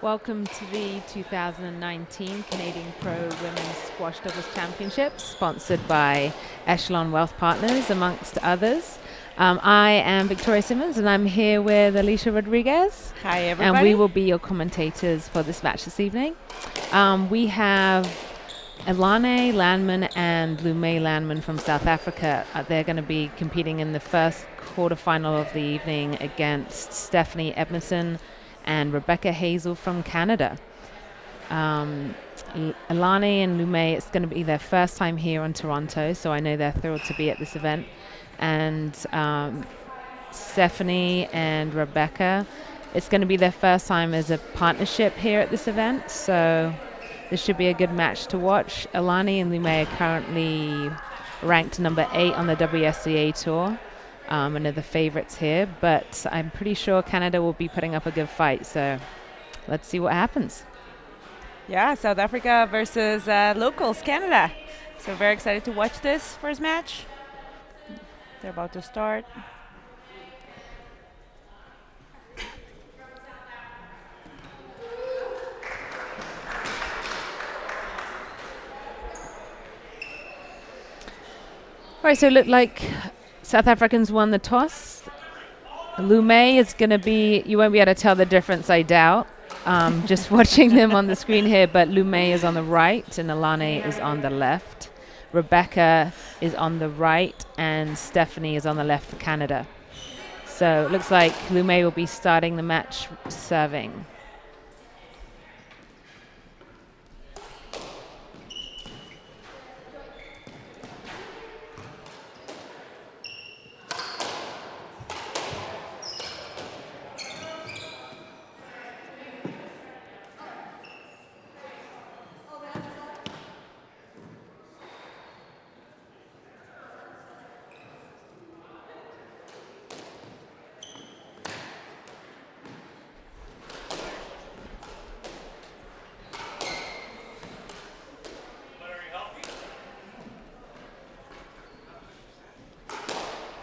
Welcome to the 2019 Canadian Pro Women's Squash Doubles Championships, sponsored by Echelon Wealth Partners, amongst others. I am Victoria Simmons, and I'm here with Alicia Rodriguez. Hi, everybody. And we will be your commentators for this match this evening. We have Ilane Landman and Lume Landman from South Africa. They're going to be competing in the first quarterfinal of the evening against Stephanie Edmondson and Rebecca Hazel from Canada. Ilane and Lume, it's going to be their first time here in Toronto, so I know they're thrilled to be at this event. And Stephanie and Rebecca, it's going to be their first time as a partnership here at this event, so this should be a good match to watch. Ilane and Lume are currently ranked number 8 on the WSCA tour. And are the favorites here, but I'm pretty sure Canada will be putting up a good fight, so let's see what happens. Yeah, South Africa versus locals, Canada. So very excited to watch this first match. They're about to start. All right, so it looked like South Africans won the toss. Lume is going to be, you won't be able to tell the difference, I doubt, just watching them on the screen here, but Lume is on the right and Ilane is on the left. Rebecca is on the right and Stephanie is on the left for Canada. So it looks like Lume will be starting the match serving.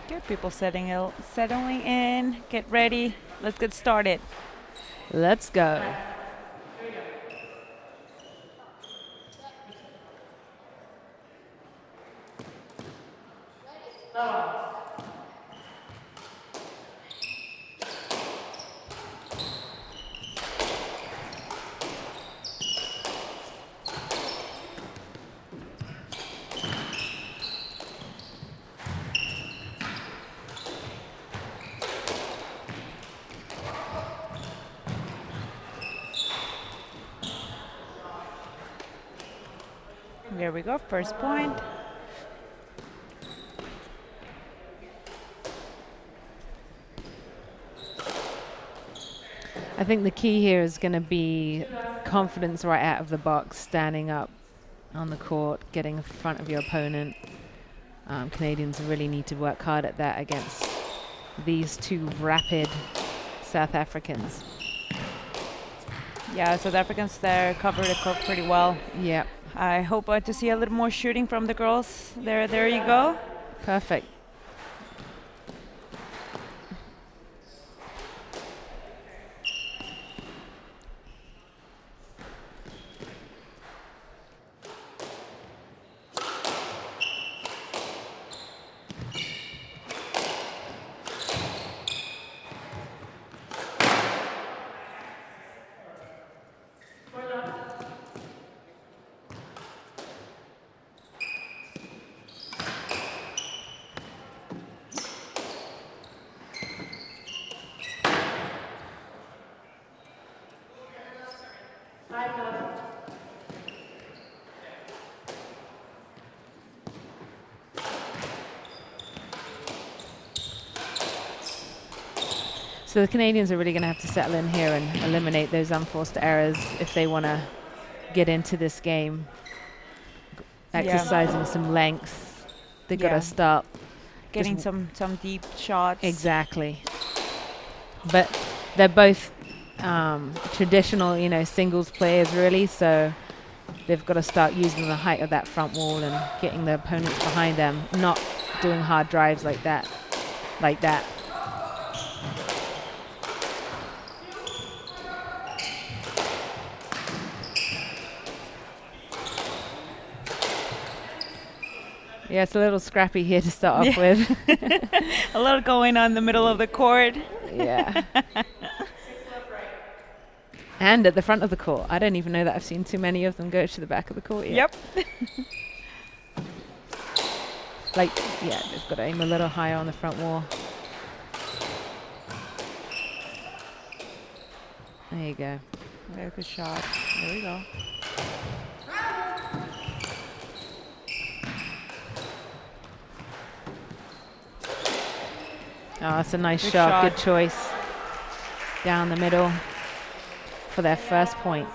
Good, people settling in. Get ready. Let's get started. Let's go. There we go, first point. I think the key here is going to be confidence right out of the box, standing up on the court, getting in front of your opponent. Canadians really need to work hard at that against these two rapid South Africans. Yeah, South Africans there cover the court pretty well. Yep. I hope to see a little more shooting from the girls. There you go. Perfect. So the Canadians are really going to have to settle in here and eliminate those unforced errors if they want to get into this game. Exercising some length. They got to start getting some deep shots. Exactly. But they're both traditional, singles players really, so they've got to start using the height of that front wall and getting the opponents behind them, not doing hard drives like that. Yeah, it's a little scrappy here to start off with. A little going on in the middle of the court. Yeah. And at the front of the court. I don't even know that I've seen too many of them go to the back of the court yet. Yep. Like, yeah, they've got to aim a little higher on the front wall. There you go. Very good shot. There we go. Oh, that's a nice shot. Good choice. Down the middle for their first point.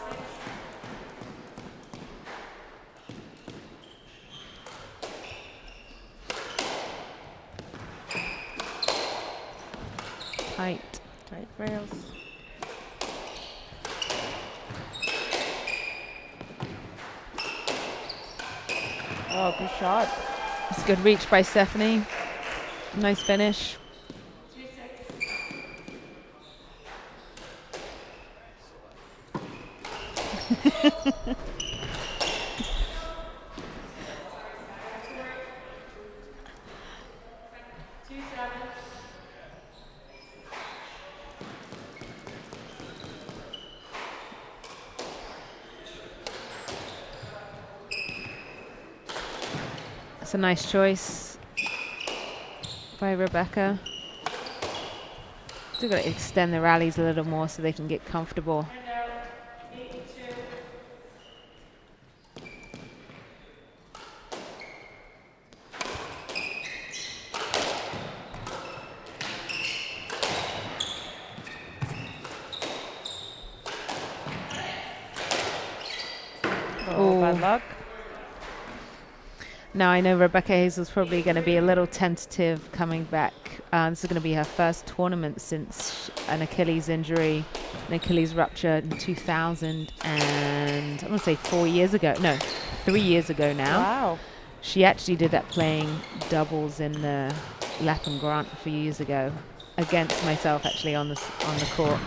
Tight rails. Oh, good shot. It's a good reach by Stephanie. Nice finish. That's a nice choice by Rebecca. Still got to extend the rallies a little more so they can get comfortable. Oh, bad luck. Now I know Rebecca Hazel's probably going to be a little tentative coming back. This is going to be her first tournament since an Achilles injury, an Achilles rupture in 2000 and I want to say 4 years ago. No, 3 years ago now. Wow. She actually did that playing doubles in the Lappin Grant a few years ago against myself actually on the court.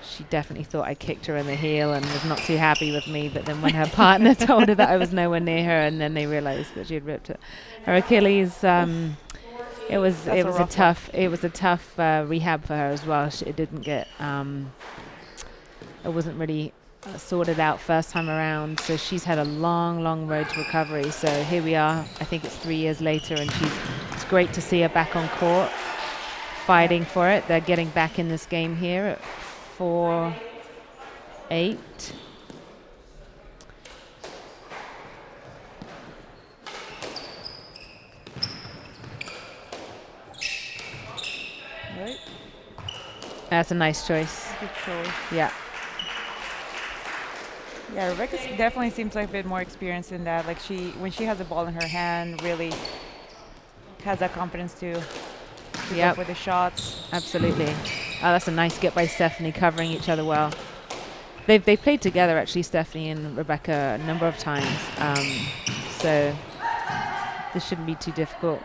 She definitely thought I kicked her in the heel and was not too happy with me. But then when her partner told her that I was nowhere near her, and then they realized that she had ripped her Achilles, it was a tough rehab for her as well. It didn't get it wasn't really sorted out first time around. So she's had a long road to recovery. So here we are. I think it's 3 years later, and it's great to see her back on court, fighting for it. They're getting back in this game here at 4-8. Right. That's a nice choice. Good choice. Yeah. Yeah, Rebecca definitely seems like a bit more experienced in that. Like when she has a ball in her hand, really has that confidence to go for the shots. Absolutely. Oh, that's a nice get by Stephanie, covering each other well. They played together actually, Stephanie and Rebecca, a number of times. So this shouldn't be too difficult.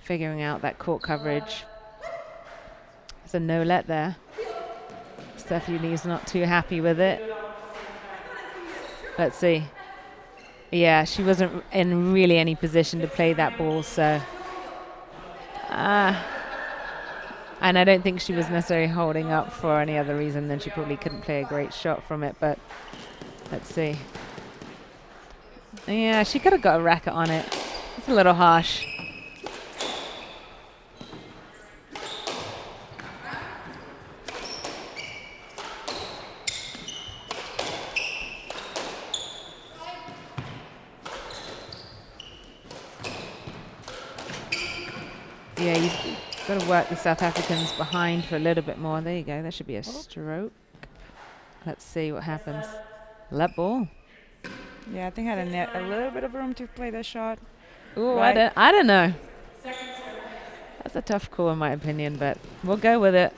Figuring out that court coverage. There's a no-let there. Stephanie's not too happy with it. Let's see. Yeah, she wasn't in really any position to play that ball, so. And I don't think she was necessarily holding up for any other reason than she probably couldn't play a great shot from it, but let's see. Yeah, she could have got a racket on it. It's a little harsh. Yeah, you've got to work the South Africans behind for a little bit more. There you go. That should be a stroke. Let's see what happens. Let ball. Yeah, I think I had a little bit of room to play that shot. Ooh, right. I don't know. That's a tough call in my opinion, but we'll go with it.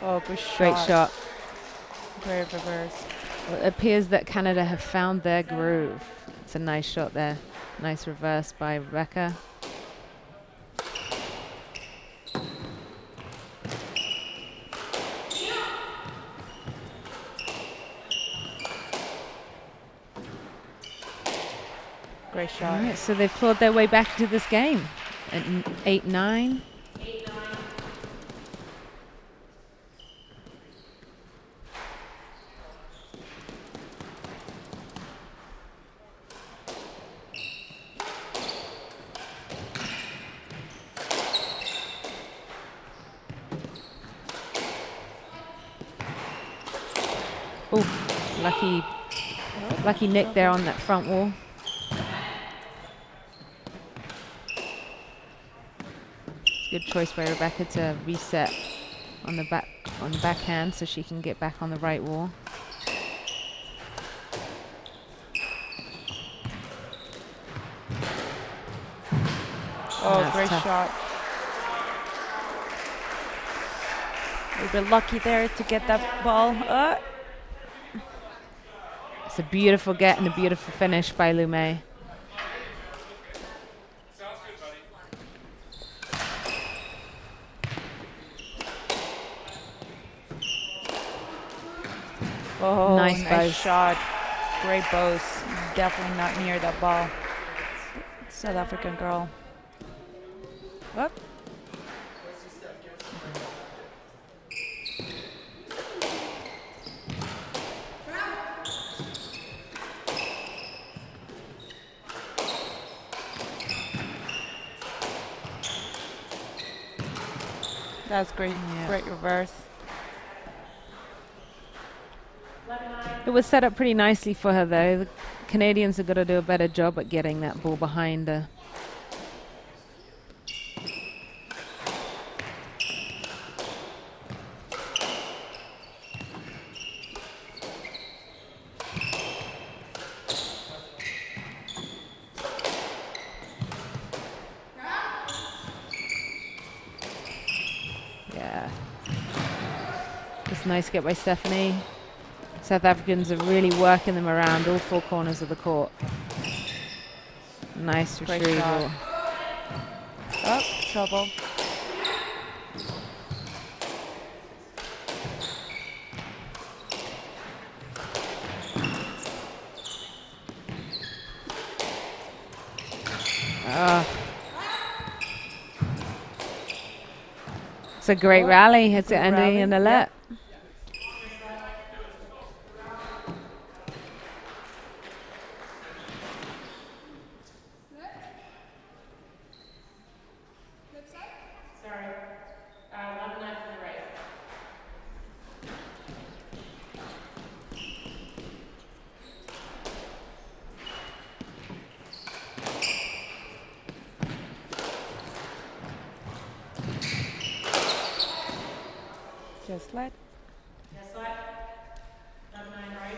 Oh, good shot. Great shot. Great reverse. Well, it appears that Canada have found their groove. It's a nice shot there. Nice reverse by Rebecca. Great All shot. right, so they've clawed their way back into this game at 8-9. Oh, lucky nick there on that front wall. Good choice by Rebecca to reset on the backhand so she can get back on the right wall. Oh, great shot. We were lucky there to get that ball. It's a beautiful get and a beautiful finish by Lumay. Oh, nice shot. Great bows. Definitely not near that ball. South African girl. Up. That's great. Yeah. Great reverse. It was set up pretty nicely for her, though. The Canadians have got to do a better job at getting that ball behind her. Yeah. It's nice get by Stephanie. South Africans are really working them around all four corners of the court. Nice retrieval. Oh, trouble. It's a great rally. It's ending in a let. Just let. Just let. Number 9 right.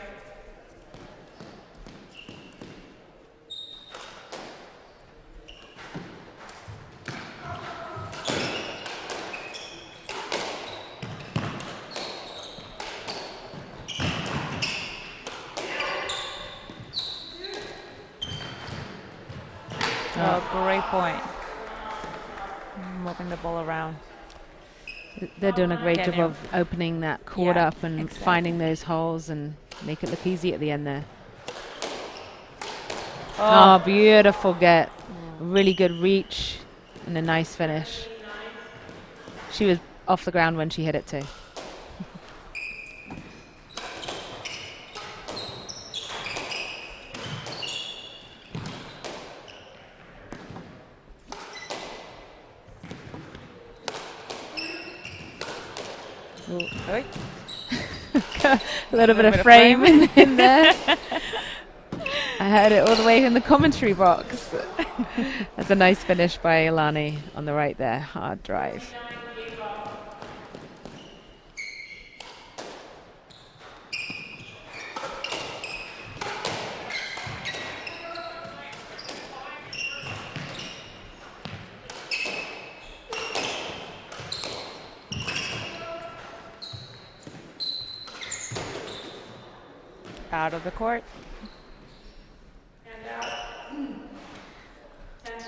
Oh, great point. Moving the ball around. They're doing a great job of opening that court up and finding those holes and make it look easy at the end there. Oh, beautiful get. Really good reach and a nice finish. She was off the ground when she hit it too. A little bit of frame in there. I heard it all the way in the commentary box. That's a nice finish by Ilani on the right there. Hard drive. Out of the court. And out. 10-14.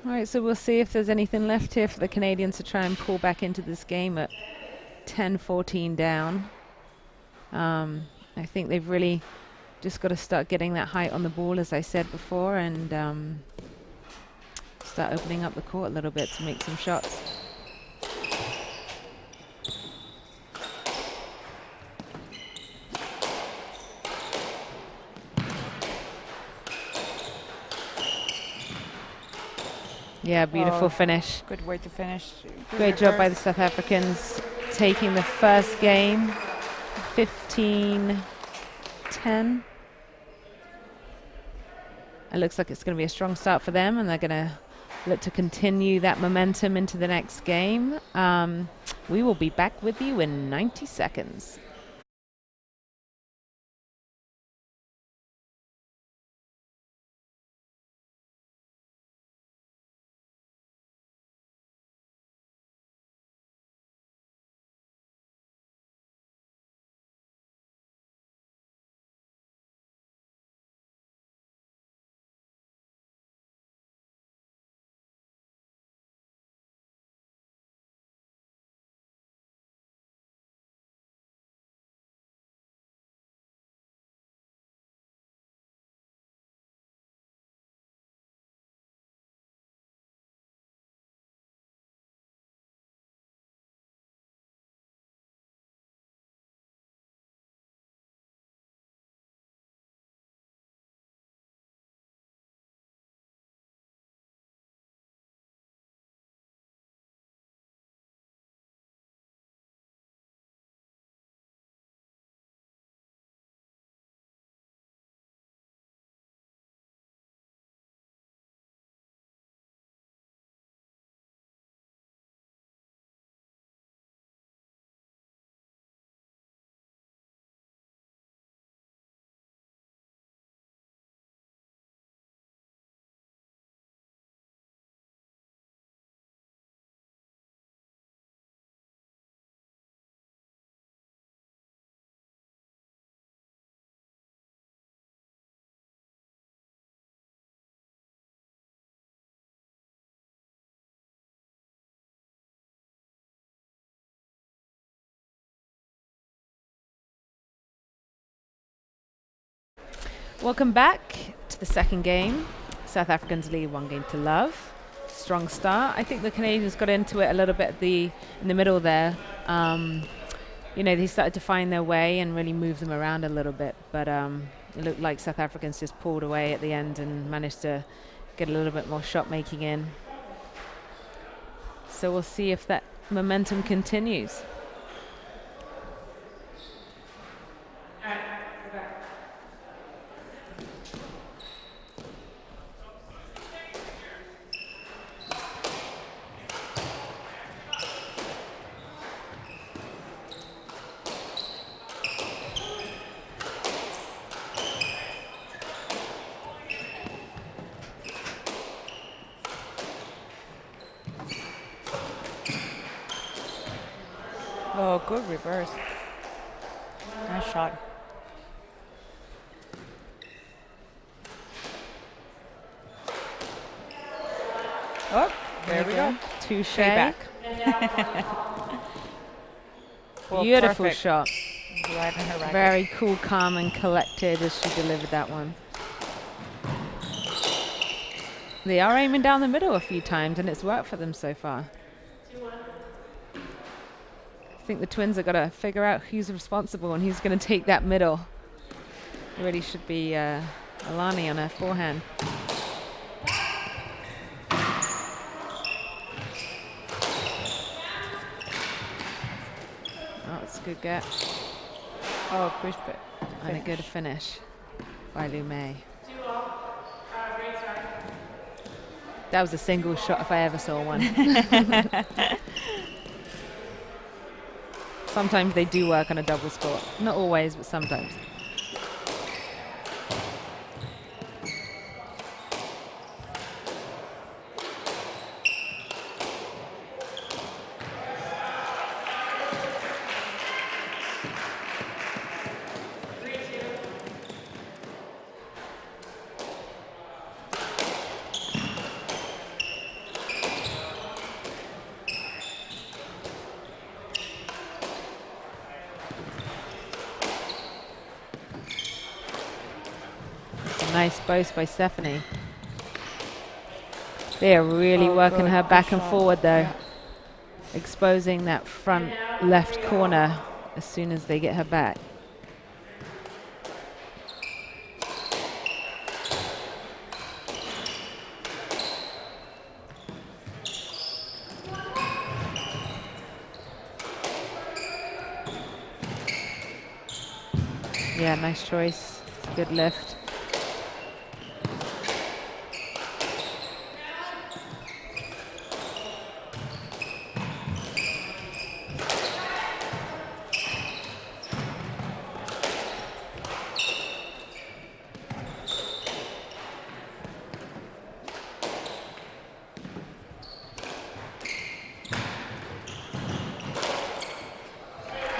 All right, so we'll see if there's anything left here for the Canadians to try and pull back into this game at 10-14 down. I think they've really Just got to start getting that height on the ball, as I said before, and start opening up the court a little bit to make some shots. Yeah, beautiful finish. Good way to finish. Great job by the South Africans, taking the first game 15-10. It looks like it's going to be a strong start for them, and they're going to look to continue that momentum into the next game. We will be back with you in 90 seconds. Welcome back to the second game. South Africans lead 1-0. Strong start. I think the Canadians got into it a little bit in the middle there. You know, they started to find their way and really move them around a little bit, but it looked like South Africans just pulled away at the end and managed to get a little bit more shot making in. So we'll see if that momentum continues. Oh, good reverse. Nice shot. Oh, there we go. Touche. Payback. Well, Beautiful perfect. shot. Right in her racket. Very cool, calm, and collected as she delivered that one. They are aiming down the middle a few times, and it's worked for them so far. I think the twins have got to figure out who's responsible and who's going to take that middle. It really should be Alani on her forehand. Oh, it's a good get. Oh, good fit. And a good finish by Lu Mei. That was a single shot if I ever saw one. Sometimes they do work on a double score. Not always, but sometimes. Nice boast by Stephanie. They are really working good, her good back and shot. forward though. Yeah. Exposing that front left corner as soon as they get her back. Yeah, nice choice. It's a good lift.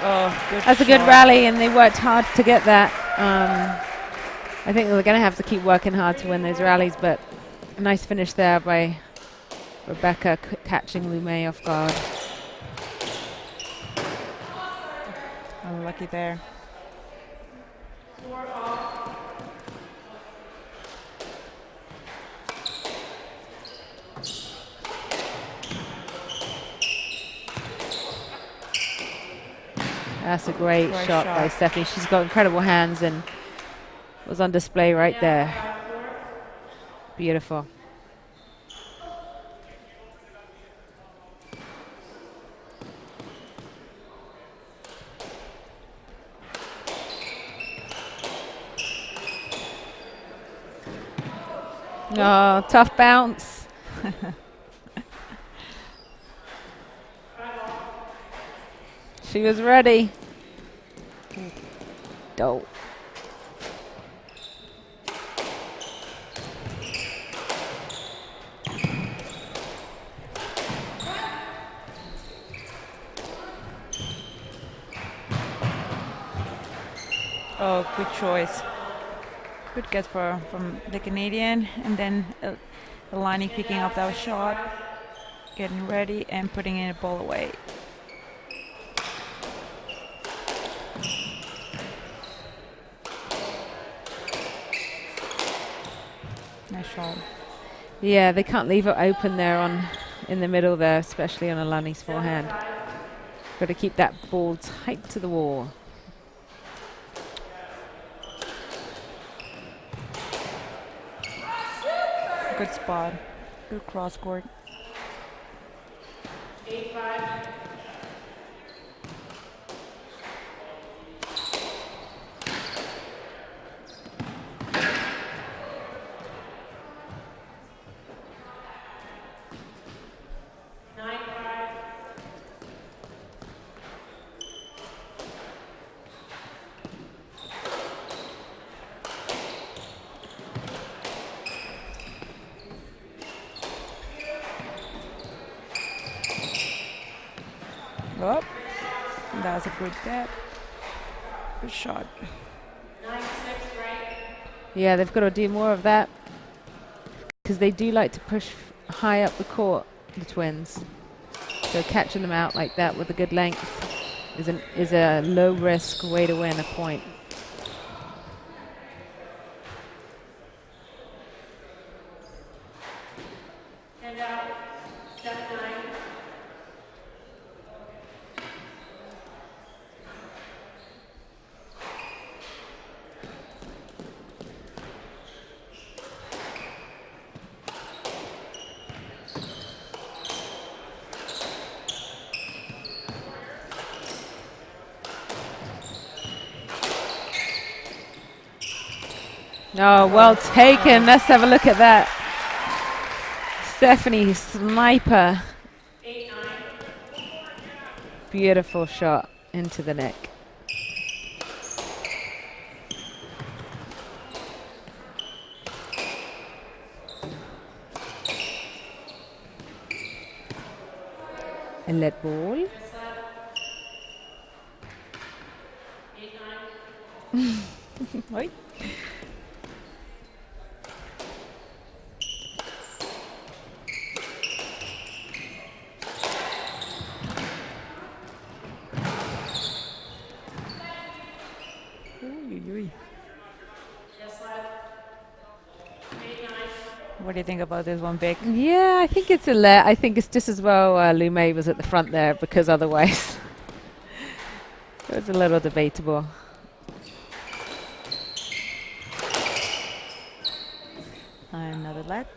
Oh, good That's a good shot. rally, and they worked hard to get that. I think they're going to have to keep working hard to win those rallies, but a nice finish there by Rebecca catching Lumé off guard. Unlucky there. That's a great Great shot by shot. Stephanie. She's got incredible hands and was on display right there. Beautiful. Oh, tough bounce. She was ready. Dope. Oh, good choice. Good get from the Canadian, and then Elani picking up that shot, getting ready and putting in a ball away. Nice shot. Yeah, they can't leave it open there in the middle there, especially on Alani's forehand. Got to keep that ball tight to the wall. Good spot. Good cross court. 8-5. Oh, that's a good get. Good shot. 9-6, right? Yeah, they've got to do more of that because they do like to push high up the court, the twins. So catching them out like that with a good length is a low risk way to win a point. And out. 7-9. Oh, well taken. Let's have a look at that. Stephanie sniper. 8-9. Beautiful shot into the neck. A lead ball. 8-9. Oi. Ooh, Just left. What do you think about this one, Vic? Yeah, I think it's a let. I think it's just as well Lu Mei was at the front there, because otherwise it was a little debatable. Another let.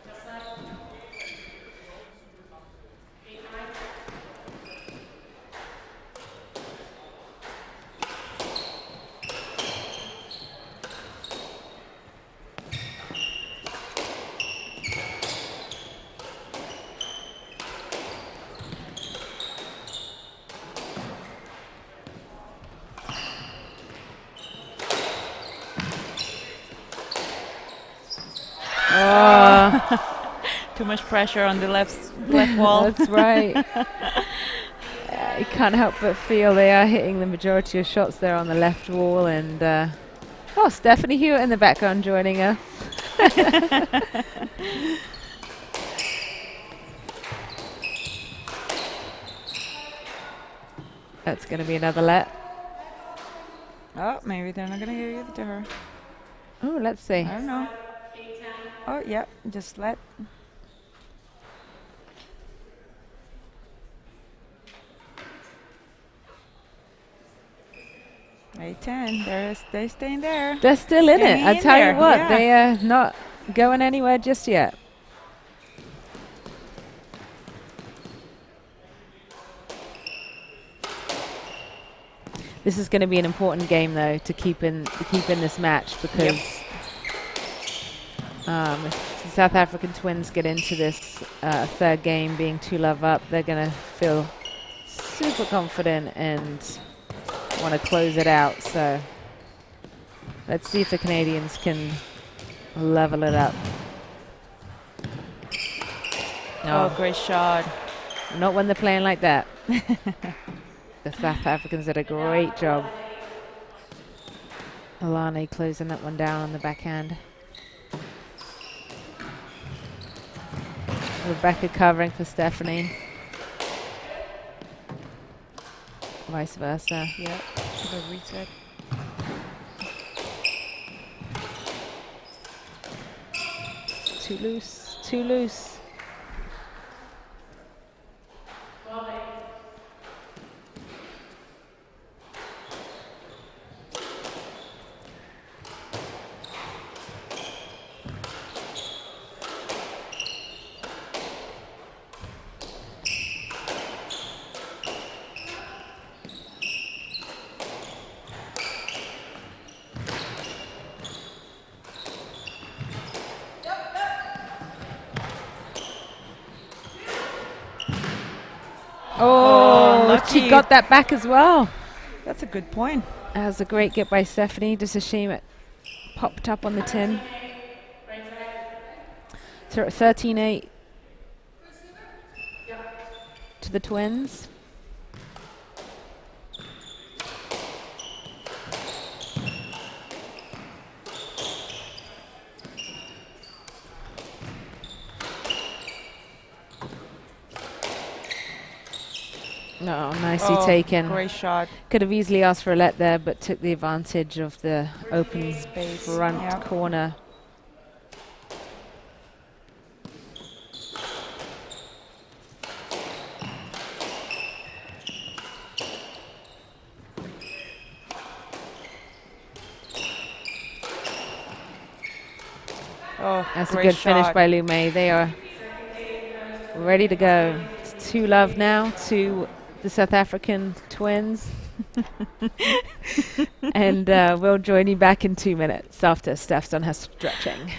Too much pressure on the left wall. That's right. You can't help but feel they are hitting the majority of shots there on the left wall. And oh, Stephanie Hewitt in the background joining us. That's going to be another let. Oh, maybe they're not gonna give it to her. Oh, let's see. I don't know. Oh, yeah, just let. A10. They're staying there. They're still in it. Hanging I in tell there, you what, yeah. they are not going anywhere just yet. This is going to be an important game, though, to keep in this match, because if the South African twins get into this third game being 2-love up, they're going to feel super confident and want to close it out. So let's see if the Canadians can level it up. Oh, great shot. Not when they're playing like that. The South Africans did a great job. Alane closing that one down on the backhand. Rebecca covering for Stephanie. Vice versa. Yeah, the reset. Too loose, too loose. Oh, she got that back as well. That's a good point. That was a great get by Stephanie. Just a shame it popped up on the tin. So 13-8 to the twins. No, nicely taken. Great shot. Could have easily asked for a let there, but took the advantage of the open Space. front corner. Oh, that's a great good shot. finish by Lu Mei. They are ready to go. It's 2-love now to the South African twins. And we'll join you back in 2 minutes after Steph's done her stretching.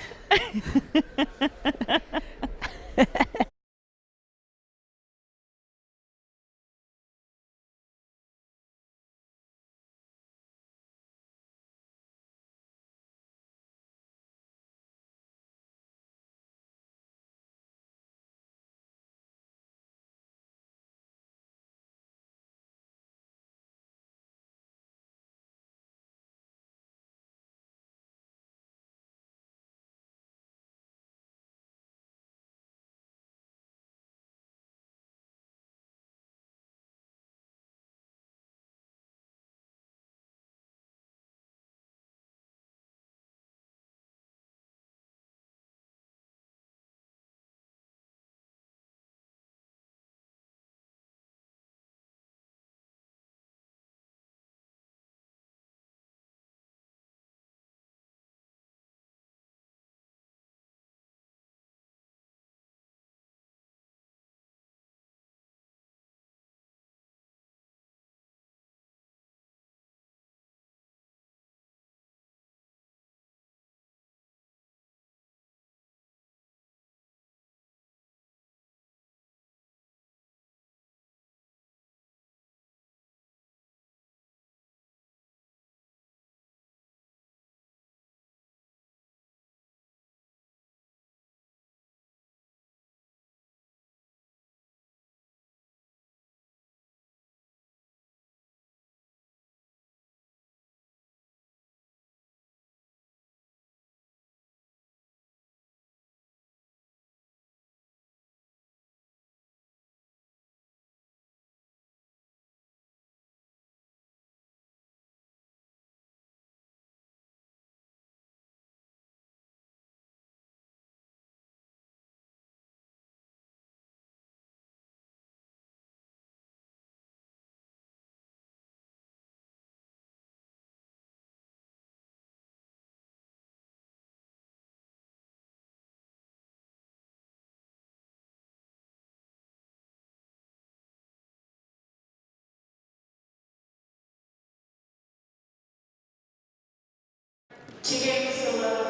2 games to love.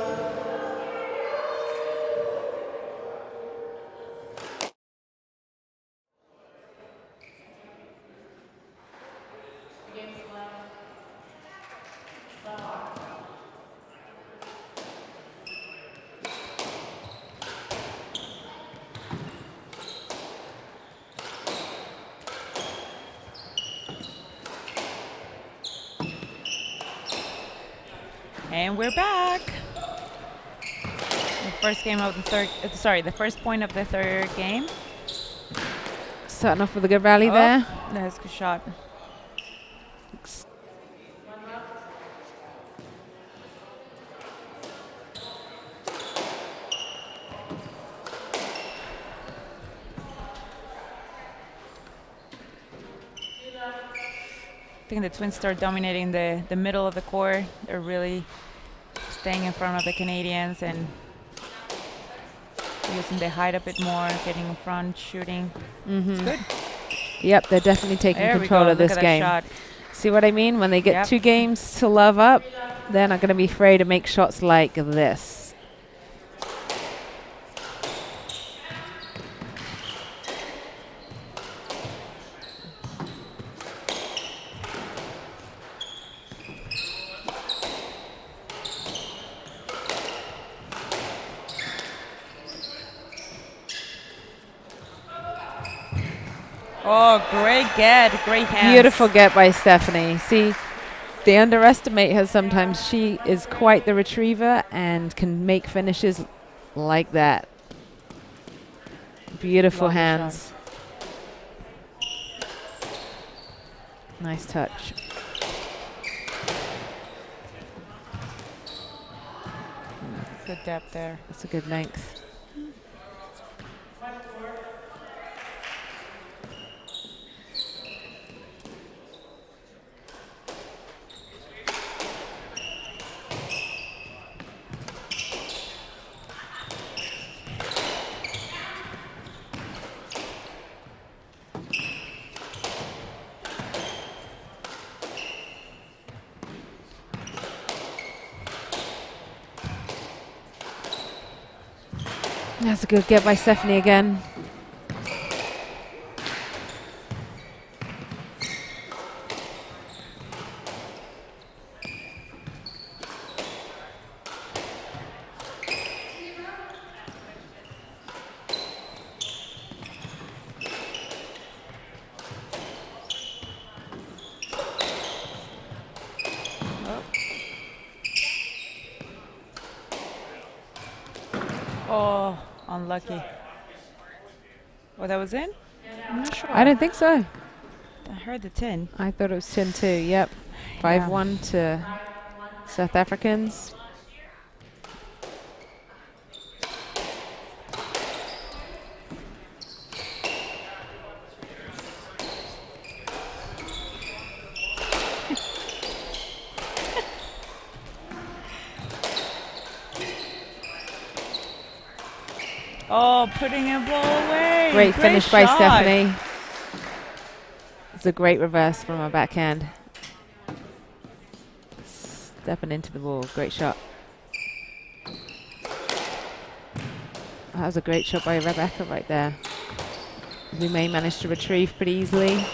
And we're back. The first game of the third, the first point of the third game. Starting off with a good rally there. That's a good shot. I think the Twins start dominating the middle of the court. They're really staying in front of the Canadians and using the height a bit more, getting in front, shooting. It's good. Yep, they're definitely taking There we control go. of Look this at that game. shot. See what I mean? When they get 2 games to love up, they're not going to be afraid to make shots like this. Oh, great get. Great hands. Beautiful get by Stephanie. See, they underestimate her sometimes. She is quite the retriever and can make finishes like that. Beautiful Lovely hands. Nice touch. Good depth there. That's a good length. That's a good get by Stephanie again. Oh, unlucky. Oh, that was in? I'm not sure. I don't think so. I heard the 10. I thought it was 10-2. Yep. 5-1 to South Africans. Oh, putting a ball away. Great finish by shot. Stephanie. It's a great reverse from her backhand. Stepping into the ball. Great shot. That was a great shot by Rebecca right there. Lumay managed to retrieve pretty easily.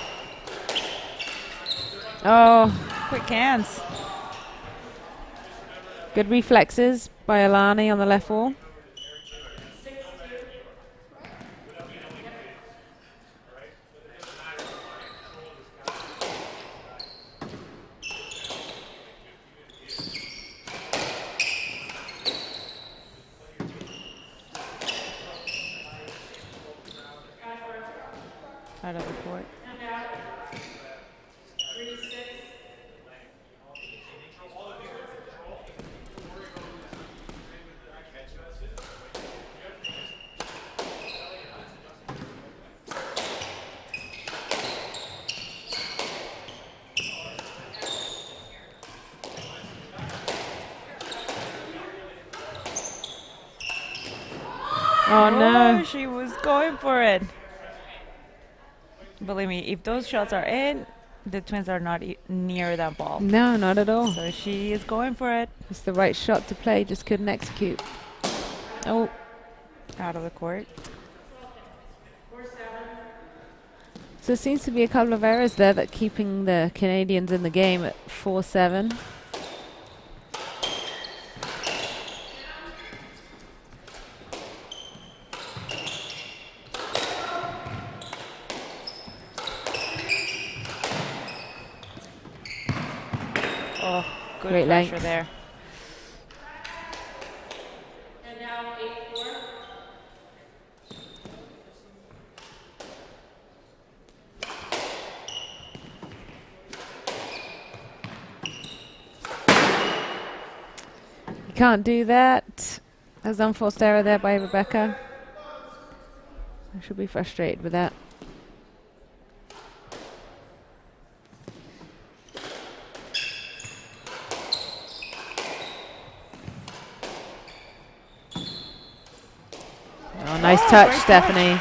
Oh, Quick hands. good reflexes by Alani on the left wall. Out of the court. Oh no. She was going for it. Believe me, if those shots are in, the twins are not near that ball. No, not at all. So she is going for it. It's the right shot to play, just couldn't execute. Oh, Out of the court. so there seems to be a couple of errors there that keeping the Canadians in the game at 4-7. Oh, good Great pressure length. there. And now 8-4. You can't do that. There's unforced error there by Rebecca. I should be frustrated with that. Oh, nice touch, great Stephanie.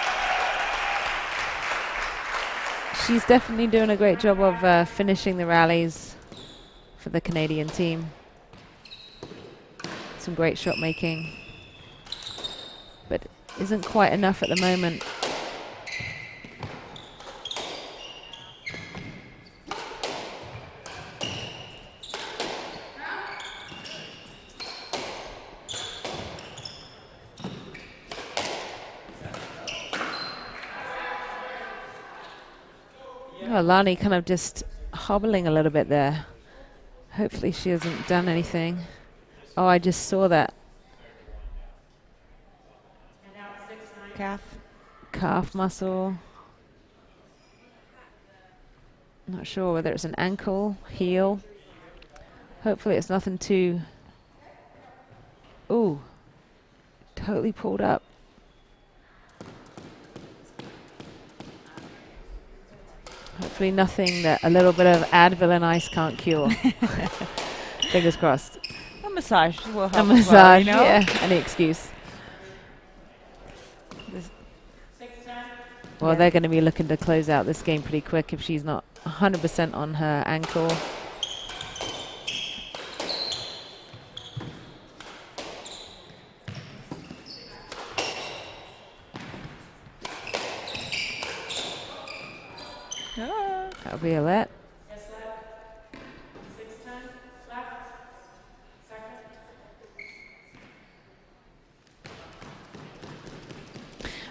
She's definitely doing a great job of finishing the rallies for the Canadian team. Some great shot making, but isn't quite enough at the moment. Oh, Lani kind of just hobbling a little bit there. Hopefully she hasn't done anything. Oh, I just saw that. And now it's 6-9. Calf. Calf muscle. Not sure whether it's an ankle, heel. Hopefully it's nothing too... Ooh. Totally pulled up. Hopefully nothing that a little bit of Advil and ice can't cure. Fingers crossed. A massage will help. A as well, massage, you know? yeah. Any excuse. This 6-10. Well, Yeah. they're going to be looking to close out this game pretty quick if she's not 100% on her ankle. Ah. That'll be a let. Yes, left. 6-10. Left. Second.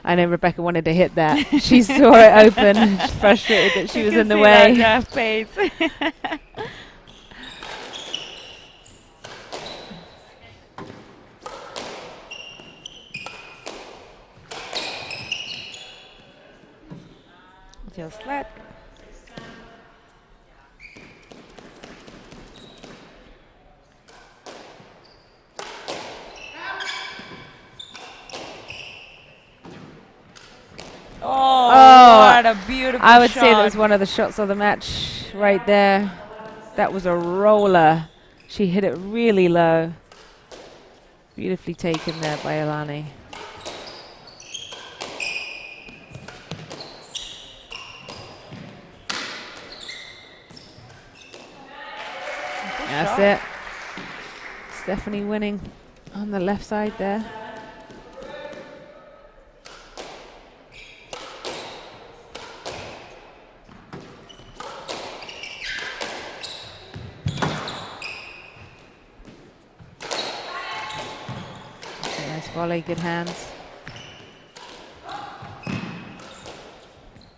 I know Rebecca wanted to hit that. She saw it open. She's frustrated that she You was can in the see way. that Jeff Pace. Just let. Oh, what a beautiful I would shot. say that was one of the shots of the match right there. That was a roller. She hit it really low. Beautifully taken there by Alani. That's shot. it. Stephanie winning on the left side there. Nice volley, good hands.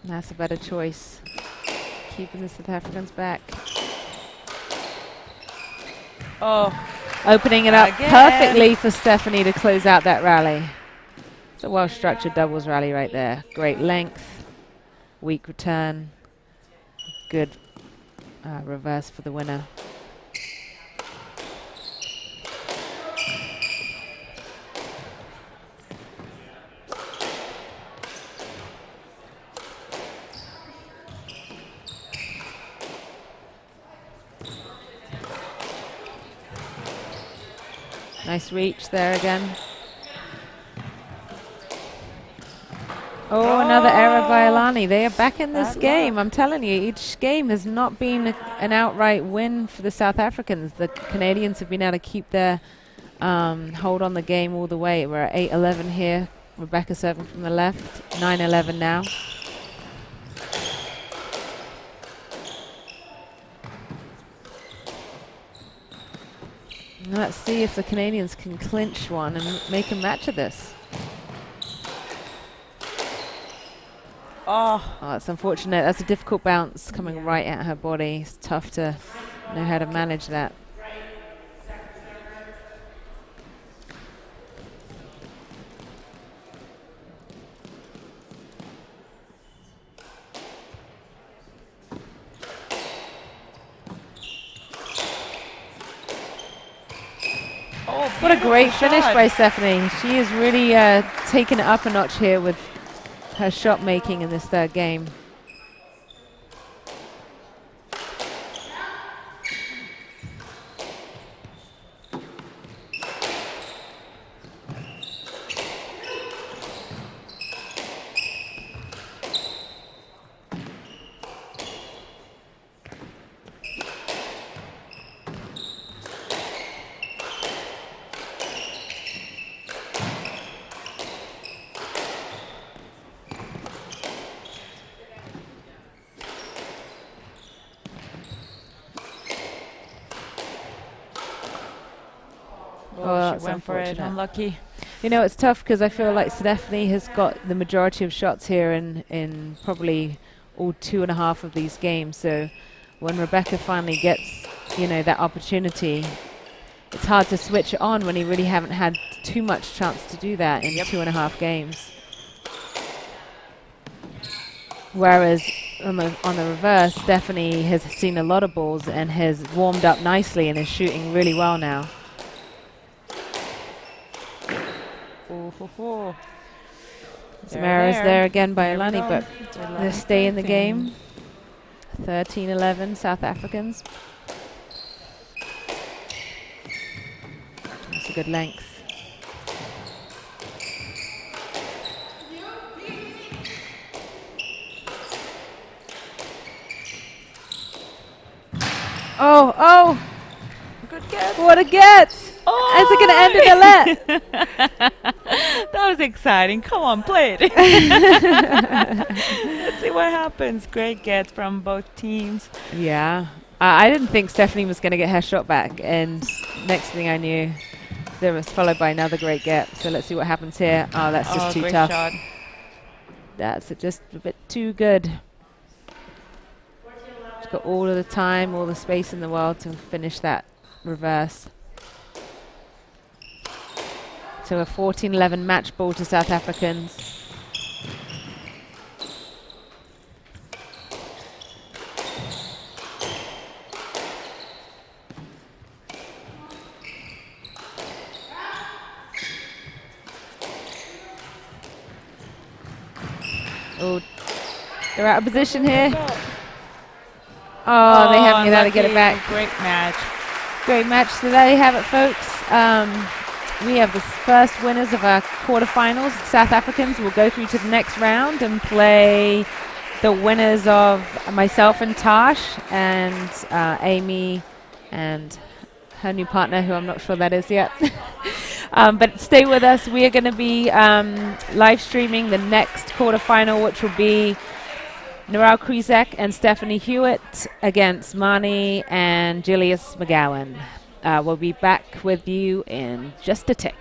That's a better choice. Keeping the South Africans back. Oh, Opening it up Again. perfectly for Stephanie to close out that rally. It's a well-structured doubles rally right there. Great length, weak return, good reverse for the winner. Nice reach there again. Oh, another error by Alani. They are back in this Bad game. luck. I'm telling you, each game has not been an outright win for the South Africans. The Canadians have been able to keep their hold on the game all the way. We're at 8-11 here. Rebecca serving from the left. 9-11 now. Let's see if the Canadians can clinch one and make a match of this. Oh, Oh, that's unfortunate. That's a difficult bounce coming right at her body. It's tough to know how to manage that. oh, What a great finish shot. by Stephanie. She is really taking it up a notch here with her shot making in this third game. Oh, that's she went for it. unfortunate. Unlucky. You know, it's tough because I feel like Stephanie has got the majority of shots here in probably all 2.5 of these games. So when Rebecca finally gets, you know, that opportunity, it's hard to switch it on when you really haven't had too much chance to do that in 2.5 games. Whereas on the reverse, Stephanie has seen a lot of balls and has warmed up nicely and is shooting really well now. Oh. Some errors there again by There we Alani, go. but they stay in the game. 13-11 South Africans. That's a good length. Oh! Good get. What a get! Oh, Is it going to end in a let? that was exciting. Come on, play it. Let's see what happens. Great get from both teams. Yeah. I didn't think Stephanie was going to get her shot back, and next thing I knew, there was followed by another great get. So let's see what happens here. Oh, that's just too great tough. shot. That's just a bit too good. She's got all of the time, all the space in the world to finish that reverse. So a 14-11 match ball to South Africans. Oh, they're out of position here. Oh, they haven't been able to get it back. Great match. Great match. So there you have it, folks. We have the first winners of our quarterfinals. South Africans will go through to the next round and play the winners of myself and Tash and Amy and her new partner, who I'm not sure that is yet. But stay with us. We are going to be live streaming the next quarterfinal, which will be Narelle Krizek and Stephanie Hewitt against Marnie and Julius McGowan. We'll be back with you in just a tick.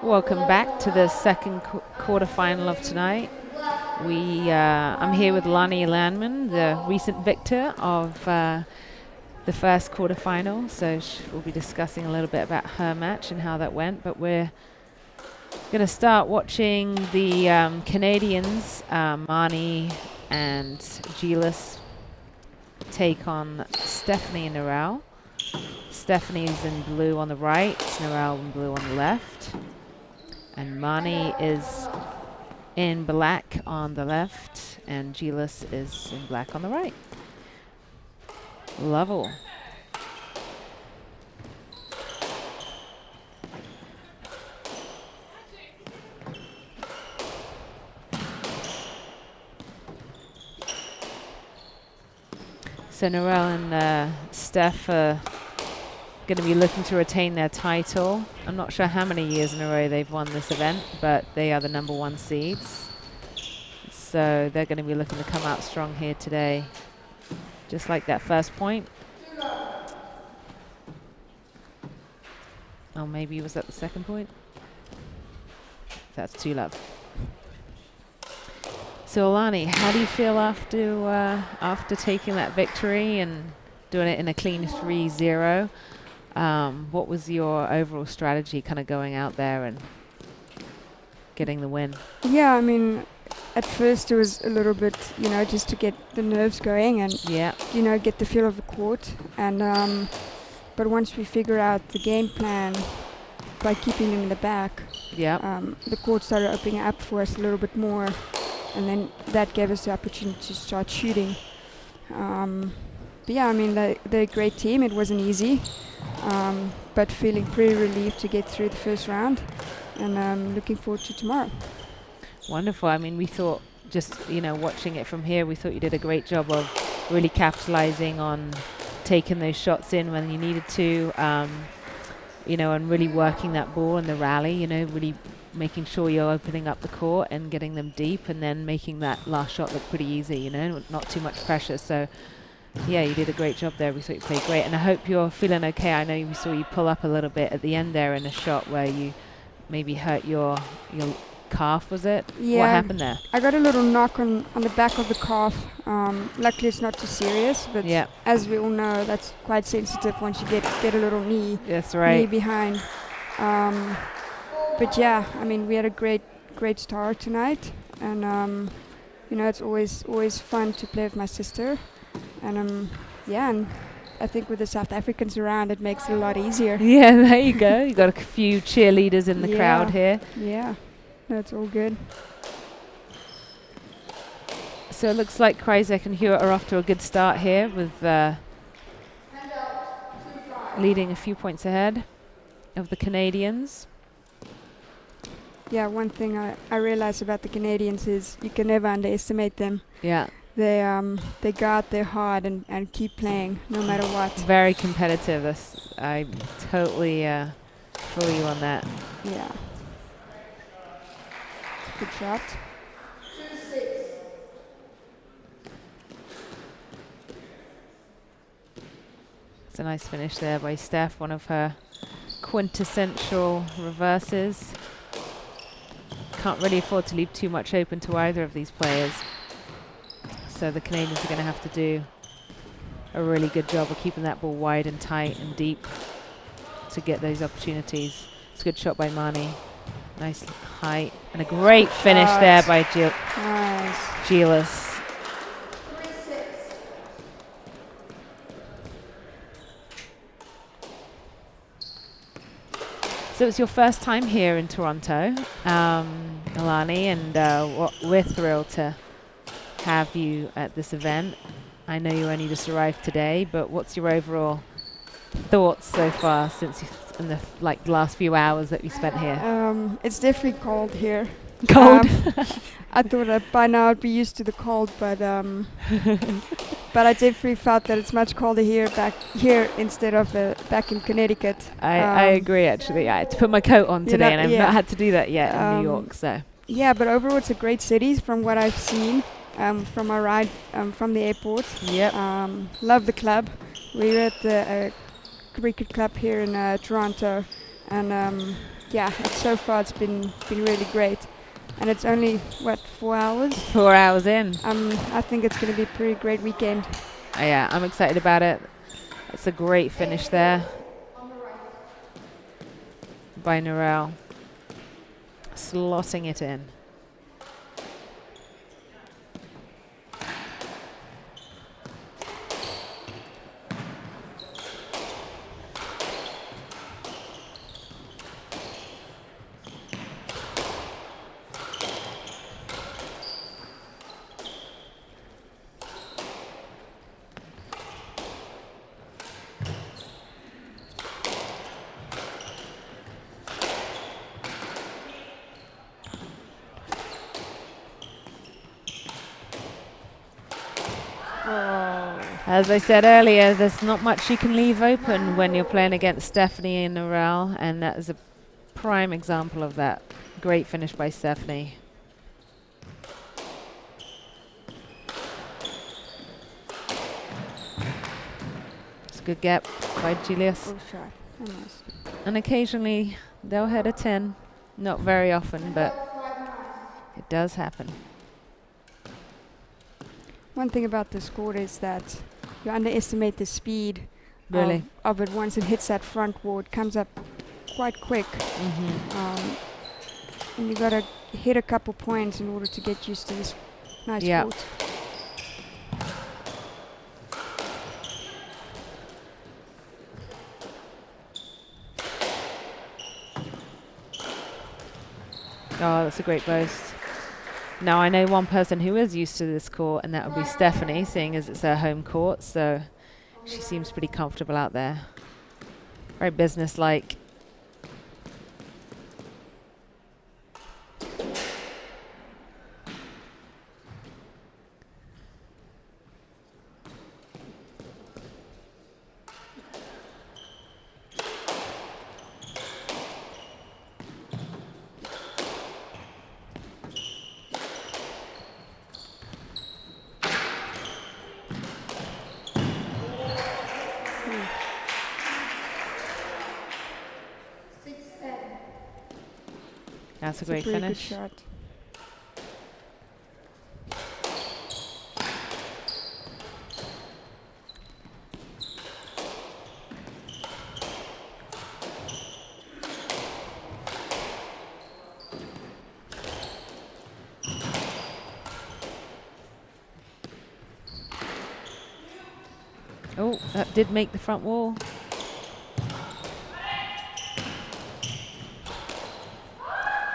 Welcome back to the second quarterfinal of tonight. I'm here with Lonnie Landman, the recent victor of the first quarterfinal. So we'll be discussing a little bit about her match and how that went. But we're going to start watching the Canadians, Marnie and Gilas, take on Stephanie and Narelle. Stephanie's in blue on the right, Narelle in blue on the left. And Marnie is in black on the left, and Gilas is in black on the right. Level. So Narelle and Steph are going to be looking to retain their title. I'm not sure how many years in a row they've won this event, but they are the #1 seeds. So they're going to be looking to come out strong here today. Just like that first point. Oh, maybe was that the second point? That's 2 love. So Alani, how do you feel after taking that victory and doing it in a clean 3-0? What was your overall strategy kind of going out there and getting the win? Yeah, I mean, at first it was a little bit, just to get the nerves going and, get the feel of the court. And but once we figure out the game plan by keeping them in the back, the court started opening up for us a little bit more. And then that gave us the opportunity to start shooting. But yeah, I mean, they're a great team. It wasn't easy. But feeling pretty relieved to get through the first round, and looking forward to tomorrow. Wonderful. I mean, we thought just, watching it from here, we thought you did a great job of really capitalizing on taking those shots in when you needed to, and really working that ball in the rally, really making sure you're opening up the court and getting them deep, and then making that last shot look pretty easy, not too much pressure. So yeah, you did a great job there. We thought you played great, and I hope you're feeling okay. I know we saw you pull up a little bit at the end there in a shot where you maybe hurt your calf, was it? Yeah. What happened there? I got a little knock on the back of the calf. Luckily it's not too serious, but as we all know, that's quite sensitive once you get a little knee. That's right. Knee behind. But yeah, I mean, we had a great start tonight, and it's always fun to play with my sister. And and I think with the South Africans around, it makes it a lot easier. Yeah, there you go. You got a few cheerleaders in the crowd here. Yeah, that's all good. So it looks like Kryzek and Hewitt are off to a good start here with leading a few points ahead of the Canadians. Yeah, one thing I realized about the Canadians is you can never underestimate them. Yeah. They go out there hard and keep playing no matter what. Very competitive. I totally feel you on that. Yeah. Good shot. 2-6. It's a nice finish there by Steph, one of her quintessential reverses. Can't really afford to leave too much open to either of these players. So the Canadians are going to have to do a really good job of keeping that ball wide and tight and deep to get those opportunities. It's a good shot by Marnie. Nice height. And a great finish there by Gilas. 3-6. So it's your first time here in Toronto, Alani, and we're thrilled to have you at this event. I know you only just arrived today, but what's your overall thoughts so far since in the last few hours that we spent here? It's definitely cold here. Cold. I thought that by now I'd be used to the cold, but but I definitely felt that it's much colder back here instead of back in Connecticut. I agree, actually. I had to put my coat on today, and I've not had to do that yet in New York. So yeah, but overall it's a great city from what I've seen from my ride from the airport. Yep. Love the club. We were at the cricket club here in Toronto, and yeah, so far it's been really great. And it's only, what, 4 hours? 4 hours in. I think it's going to be a pretty great weekend. Yeah, I'm excited about it. It's a great finish there by Narelle. Slotting it in. As I said earlier, there's not much you can leave open when you're playing against Stephanie and Narelle, and that is a prime example of that. Great finish by Stephanie. It's a good gap by Julius. And occasionally they'll hit a 10. Not very often, but it does happen. One thing about this court is that you underestimate the speed Really? of it. Once it hits that front wall, it comes up quite quick. And you got to hit a couple points in order to get used to this nice court. Oh, that's a great boast. Now, I know one person who is used to this court, and that would be Stephanie, seeing as it's her home court, so she seems pretty comfortable out there. Very businesslike. That's a great finish. Good shot. Oh, that did make the front wall.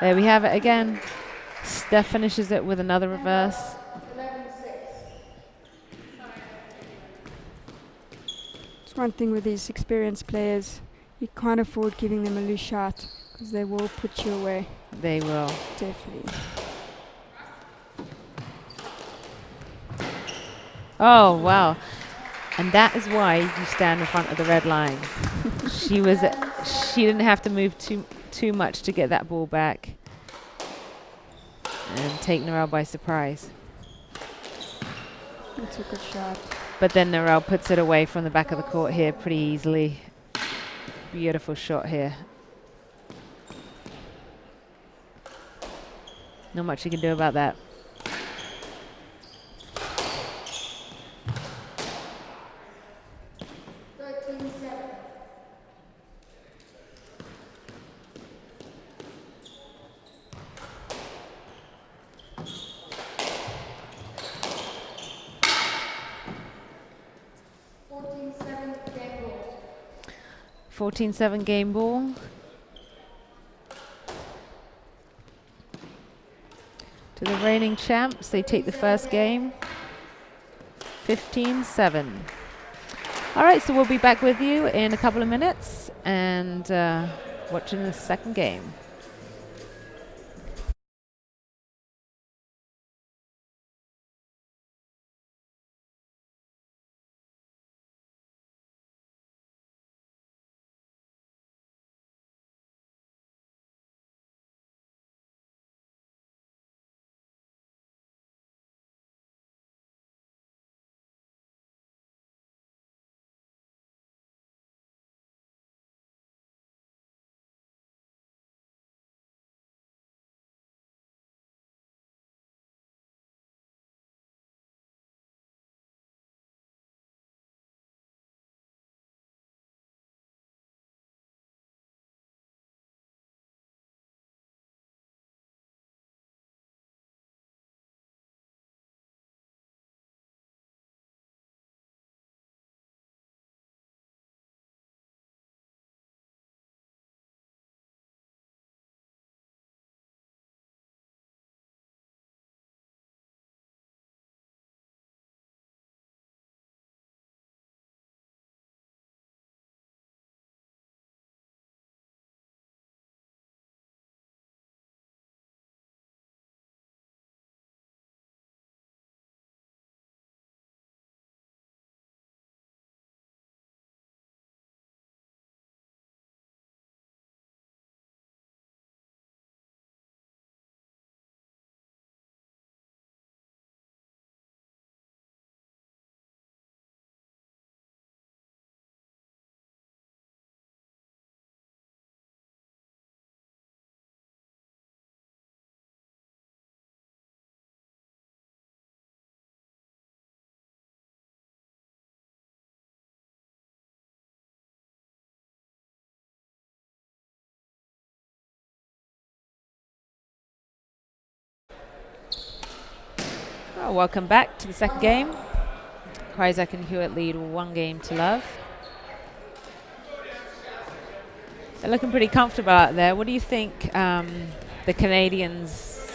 There we have it again. Steph finishes it with another reverse. It's one thing with these experienced players, you can't afford giving them a loose shot because they will put you away. They will. Definitely. Oh, wow. And that is why you stand in front of the red line. She didn't have to move too much to get that ball back and take Narelle by surprise. That's a good shot. But then Narelle puts it away from the back of the court here pretty easily. Beautiful shot here. Not much you can do about that. Game ball. 14-7 game ball. To the reigning champs, they take the first game. 15-7. All right, so we'll be back with you in a couple of minutes and watching the second game. Oh, welcome back to the second game. Kryzak and Hewitt lead 1-0. They're looking pretty comfortable out there. What do you think the Canadians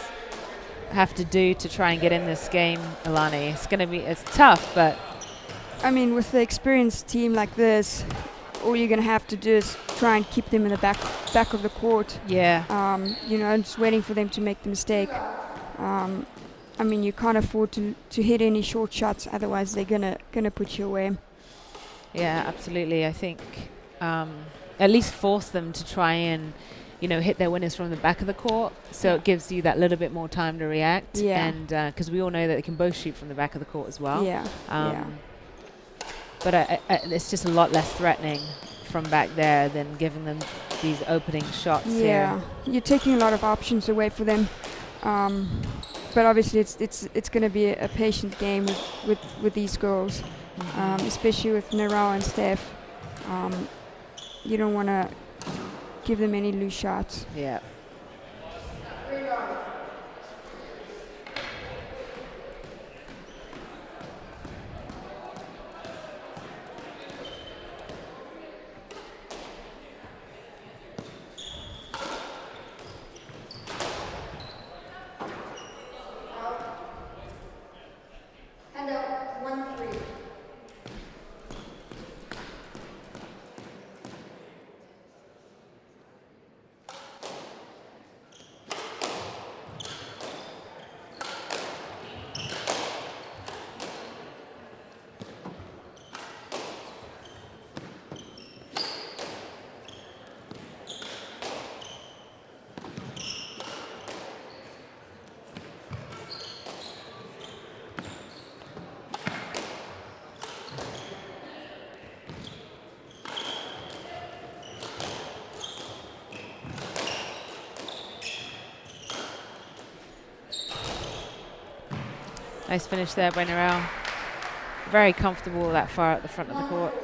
have to do to try and get in this game, Alani? It's tough, but I mean, with the experienced team like this, all you're going to have to do is try and keep them in the back of the court. Yeah. Just waiting for them to make the mistake. I mean, you can't afford to hit any short shots, otherwise they're gonna put you away. Yeah, absolutely. I think at least force them to try and hit their winners from the back of the court, so it gives you that little bit more time to react. Yeah. And because we all know that they can both shoot from the back of the court as well. Yeah. But it's just a lot less threatening from back there than giving them these opening shots. Yeah, you're taking a lot of options away for them. But obviously, it's going to be a patient game with these girls, especially with Narelle and Steph. You don't want to give them any loose shots. Yeah. Nice finish there by Narelle. Very comfortable that far at the front of the court.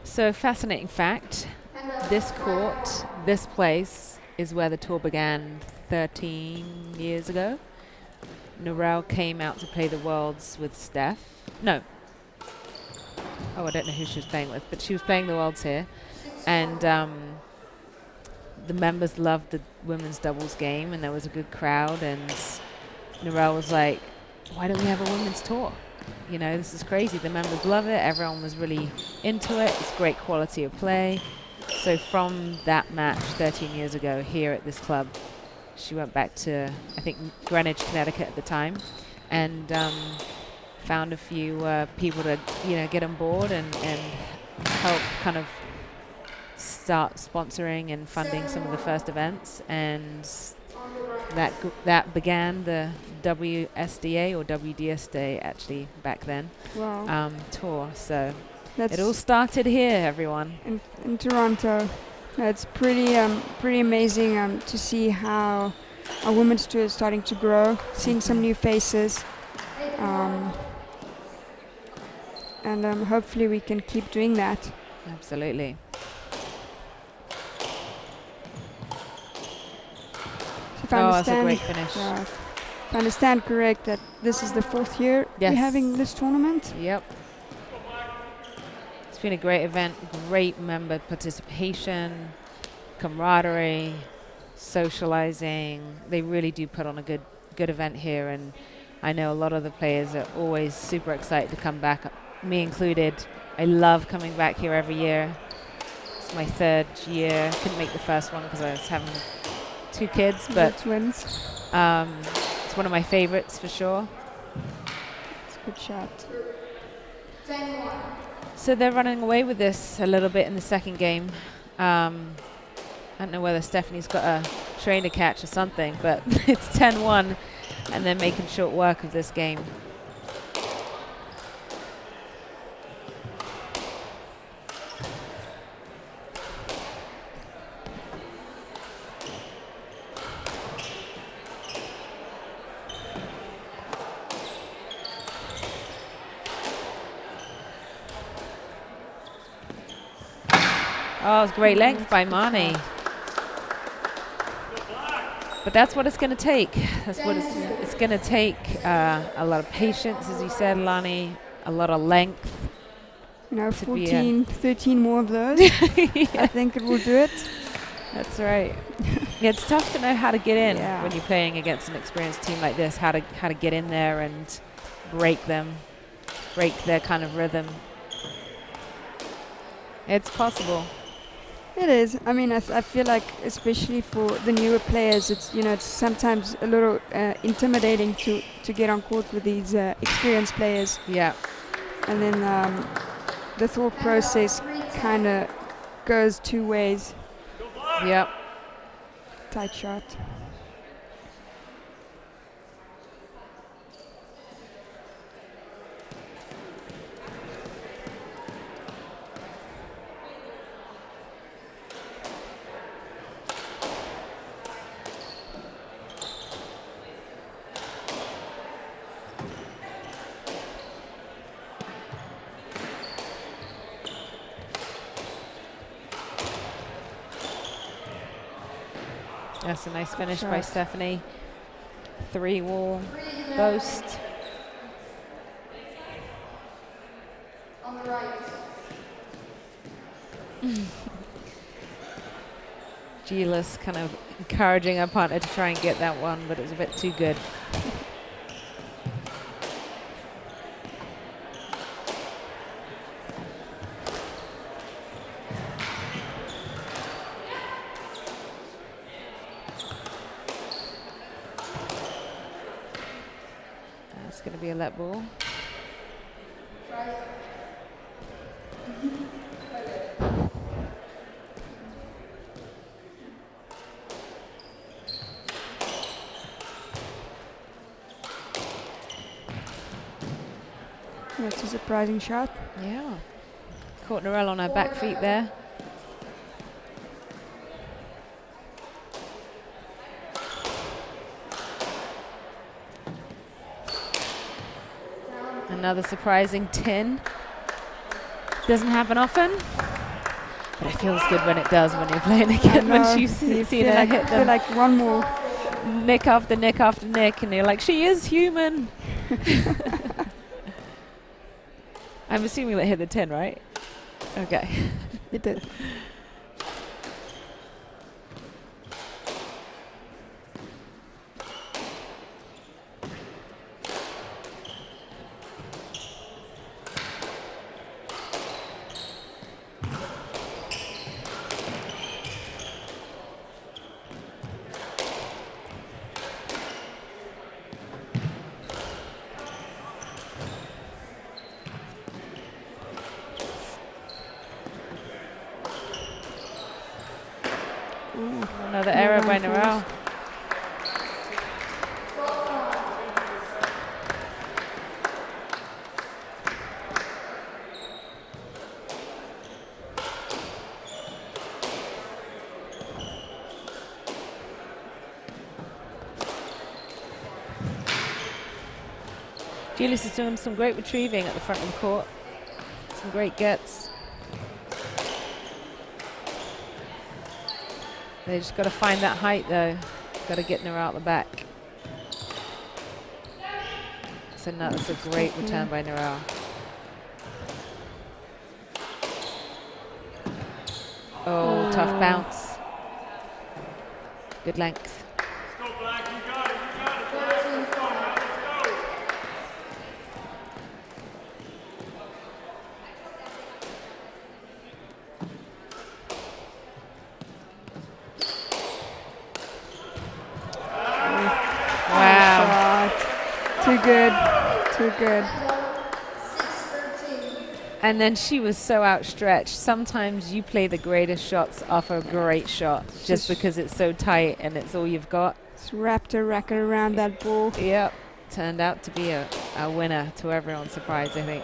So, fascinating fact, this court, this place, is where the tour began 13 years ago. Narelle came out to play the Worlds with Steph. No. Oh, I don't know who she was playing with, but she was playing the Worlds here. And the members loved the women's doubles game, and there was a good crowd. And Narelle was like, why don't we have a women's tour? This is crazy. The members love it. Everyone was really into it. It's great quality of play. So from that match 13 years ago here at this club, she went back to, I think, Greenwich, Connecticut at the time, and found a few people to, get on board and help kind of start sponsoring and funding some of the first events. And that began the WSDA or WDSDA actually back then. Wow. Tour. So it all started here, everyone. In Toronto. It's pretty amazing to see how our women's tour is starting to grow, seeing some new faces, and hopefully we can keep doing that. Absolutely. So that's a great finish. If I understand correct, that this is the 4th year we're having this tournament? Yep. It's been a great event, great member participation, camaraderie, socializing. They really do put on a good event here, and I know a lot of the players are always super excited to come back, me included. I love coming back here every year. It's my 3rd year. Couldn't make the first one because I was having 2 kids, but twins. It's one of my favorites for sure. It's a good shot. So they're running away with this a little bit in the second game. I don't know whether Stephanie's got a train to catch or something, but it's 10-1, and they're making short work of this game. Oh, it's great length by Marnie. But that's what it's going to take. That's what it's going to take. A lot of patience, as you said, Lani. A lot of length. 14, 13 more of those. Yeah. I think it will do it. That's right. Yeah, it's tough to know how to get in when you're playing against an experienced team like this. How to get in there and break them, break their kind of rhythm. It's possible. It is. I mean, I feel like, especially for the newer players, it's it's sometimes a little intimidating to get on court with these experienced players. Yeah. And then the thought process kind of goes two ways. Yep. Tight shot. That's a nice finish by Stephanie. 3-wall boast. On the right. Gila's kind of encouraging her partner to try and get that one, but it was a bit too good. That's going to be a let ball. That's a surprising shot. Yeah. Caught Narelle on her back feet there. Another surprising 10. Doesn't happen often, but it feels good when it does when you're playing again. When you see her hit them. I feel like one more. Nick after nick after nick, and you're like, she is human. I'm assuming that hit the 10, right? Okay. It did. Another error by Narelle. Julius is doing some great retrieving at the front of the court. Some great gets. They just got to find that height though. Got to get her out the back. So no, that's a great return by Narelle. Oh, tough bounce. Good length. Too good. Too good. And then she was so outstretched. Sometimes you play the greatest shots off a great shot just because it's so tight and it's all you've got. Just wrapped a racket around that ball. Yep. Turned out to be a winner, to everyone's surprise, I think.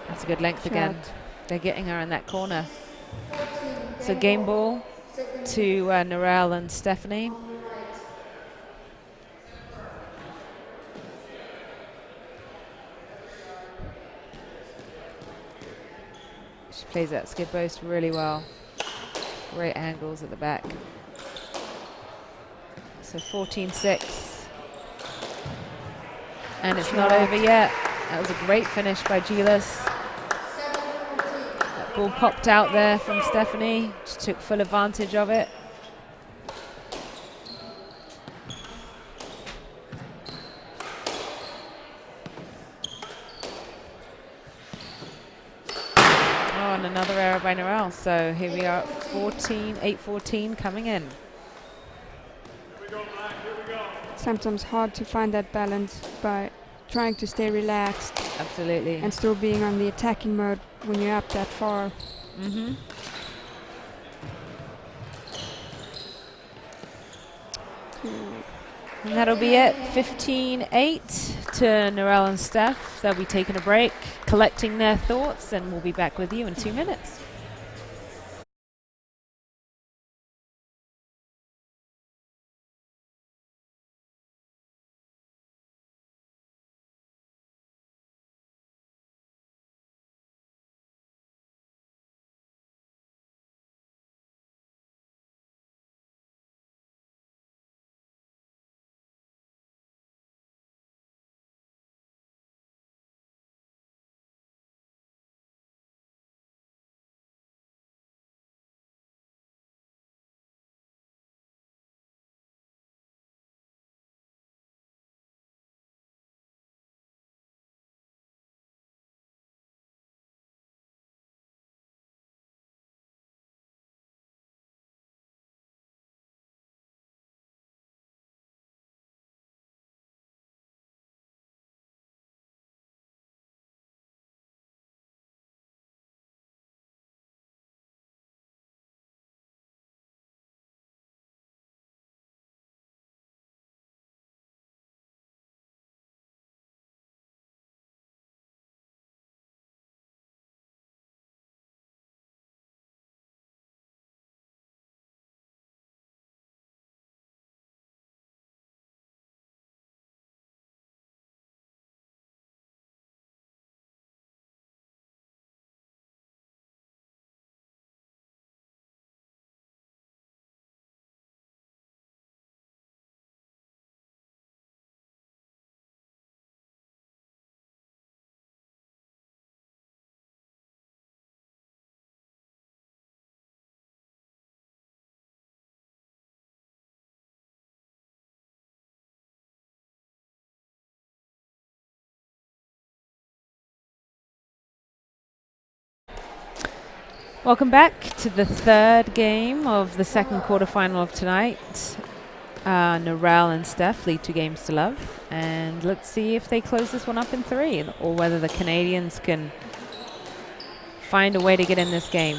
That's a good length again. They're getting her in that corner. So game ball to Narelle and Stephanie. She plays that skid post really well. Great angles at the back. So 14-6. And it's not over yet. That was a great finish by Gilas. That ball popped out there from Stephanie. She took full advantage of it. Oh, and another error by Narelle. So here we are at 8-14 coming in. Sometimes hard to find that balance by trying to stay relaxed. Absolutely. And still being on the attacking mode when you're up that far. Mm-hmm. And that'll be it. 15-8 to Narelle and Steph. They'll be taking a break, collecting their thoughts, and we'll be back with you in 2 minutes. Welcome back to the third game of the second quarterfinal of tonight. Narelle and Steph lead 2-0, and let's see if they close this one up in 3, or whether the Canadians can find a way to get in this game.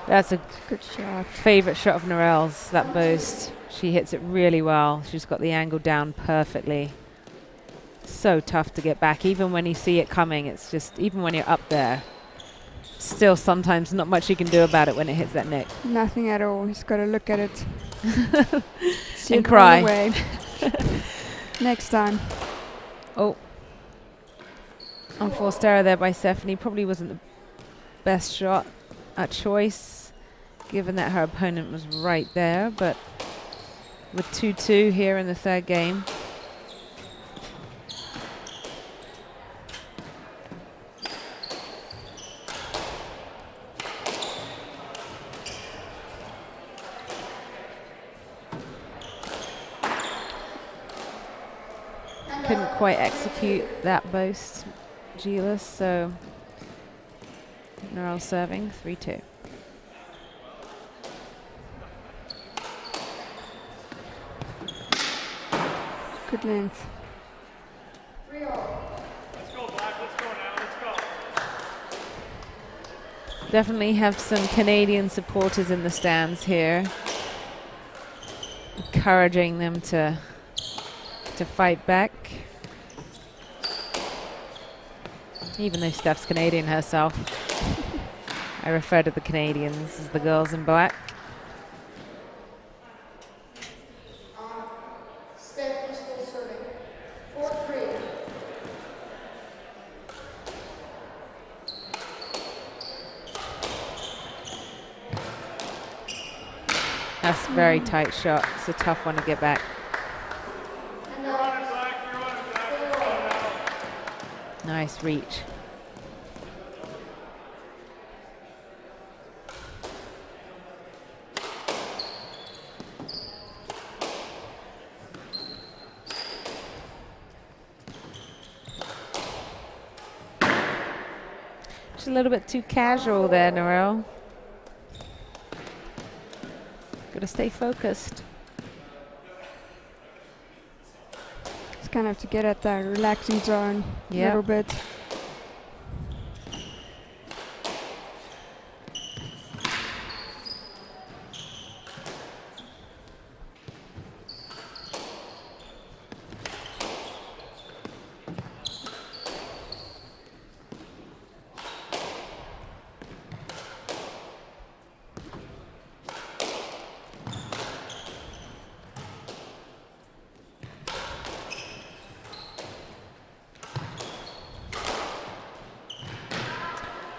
That's a good shot. Favorite shot of Narelle's, that boast. She hits it really well. She's got the angle down perfectly. So tough to get back, even when you see it coming. It's just, even when you're up there, still sometimes not much you can do about it when it hits that neck. Nothing at all. Just got to look at it. And cry. Away. Next time. Oh. Unforced error there by Stephanie. Probably wasn't the best shot at choice, given that her opponent was right there, but with 2-2 here in the third game. Couldn't quite execute that boast, Gilas, so Narelle serving 3-2. Good length. Let's go, Black. Let's go now. Let's go. Definitely have some Canadian supporters in the stands here, encouraging them to fight back. Even though Steph's Canadian herself, I refer to the Canadians as the girls in black. Steph is still serving. 4-3. That's a very tight shot. It's a tough one to get back. Nice reach. Just a little bit too casual there, Narelle. Gotta stay focused. Just kind of to get at that relaxing zone a little bit.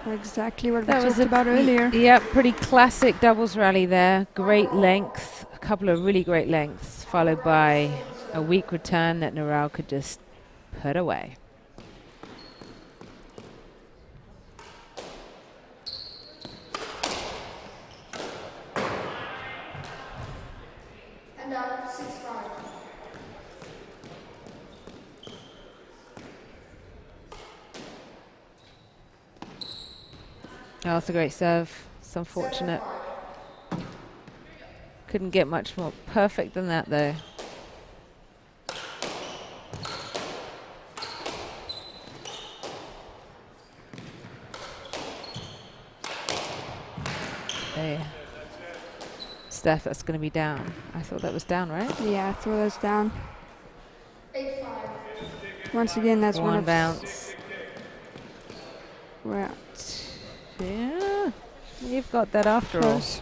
Exactly what we talked about earlier. Yeah, pretty classic doubles rally there. Great length, a couple of really great lengths, followed by a weak return that Narelle could just put away. And up 6-5. Oh, that's a great serve. It's unfortunate. Couldn't get much more perfect than that, though. There. Steph, that's going to be down. I thought that was down, right? Yeah, throw those down. 8-5. Once again, that's one One of bounce. Well, Yeah, you've got that after all. close.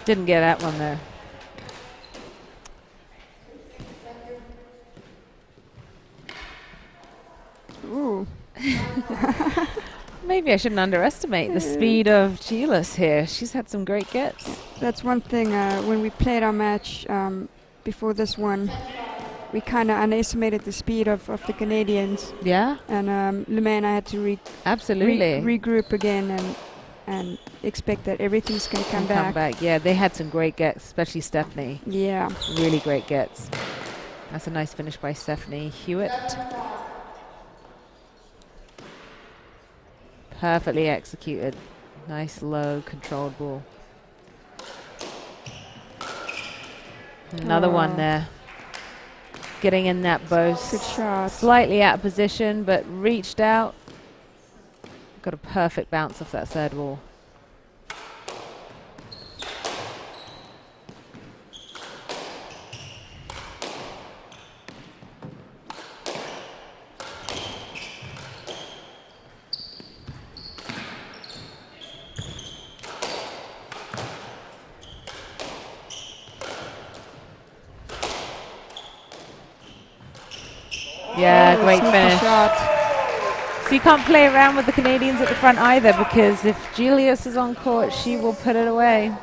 Didn't get that one though. Ooh. Maybe I shouldn't underestimate the speed of Gilas here. She's had some great gets. That's one thing. When we played our match before this one, we kind of underestimated the speed of the Canadians. Yeah, And Lemay and I had to absolutely. regroup again and expect that everything's going to come back. Yeah, they had some great gets, especially Stephanie. Yeah. Really great gets. That's a nice finish by Stephanie Hewitt. Perfectly executed. Nice low controlled ball. Another one there. Getting in that boast. Good shot. Slightly out of position, but reached out. Got a perfect bounce off that third ball. Yeah, great finish. Shot. So you can't play around with the Canadians at the front either, because if Julius is on court, she will put it away.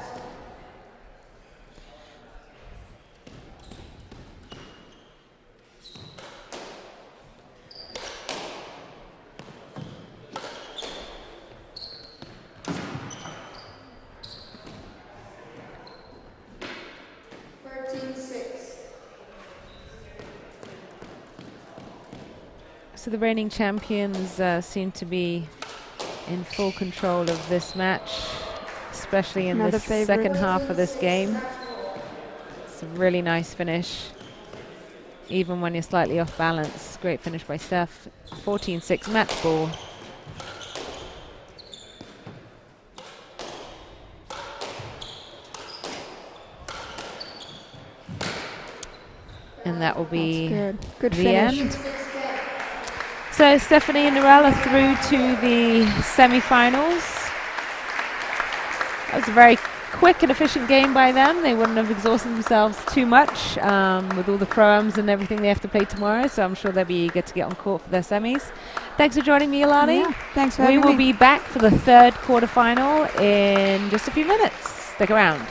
So the reigning champions seem to be in full control of this match, especially in the second half of this game. It's a really nice finish, even when you're slightly off balance. Great finish by Steph. 14-6 match ball. And that will be good the finish. end. So Stephanie and Narelle are through to the semi-finals. That was a very quick and efficient game by them. They wouldn't have exhausted themselves too much with all the pro-ams and everything they have to play tomorrow, so I'm sure they'll be eager to get on court for their semis. Thanks for joining me, Ilani. Yeah, thanks for having me. We will be back for the third quarterfinal in just a few minutes. Stick around.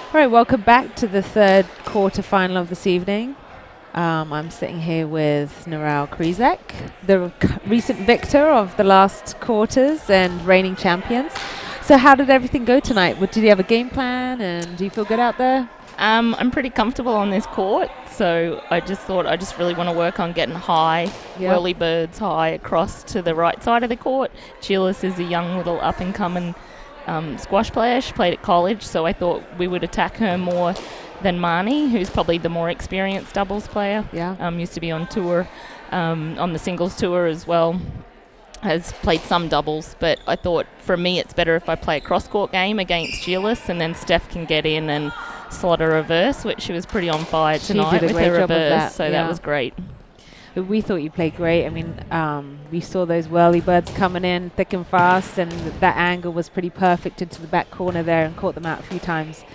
All right, welcome back to the third quarterfinal of this evening. I'm sitting here with Naral Krizek, the recent victor of the last quarters and reigning champions. So how did everything go tonight? Did you have a game plan, and do you feel good out there? I'm pretty comfortable on this court, so I just thought I just really want to work on getting high, whirly birds high across to the right side of the court. Gilles is a young little up-and-coming squash player. She played at college, so I thought we would attack her more than Marnie, who's probably the more experienced doubles player. Used to be on tour, on the singles tour as well. Has played some doubles, but I thought for me it's better if I play a cross-court game against Gilles, and then Steph can get in and slot a reverse, which she was pretty on fire tonight with her reverse, so that was great. We thought you played great. I mean, we saw those whirly birds coming in thick and fast, and that angle was pretty perfect into the back corner there, and caught them out a few times.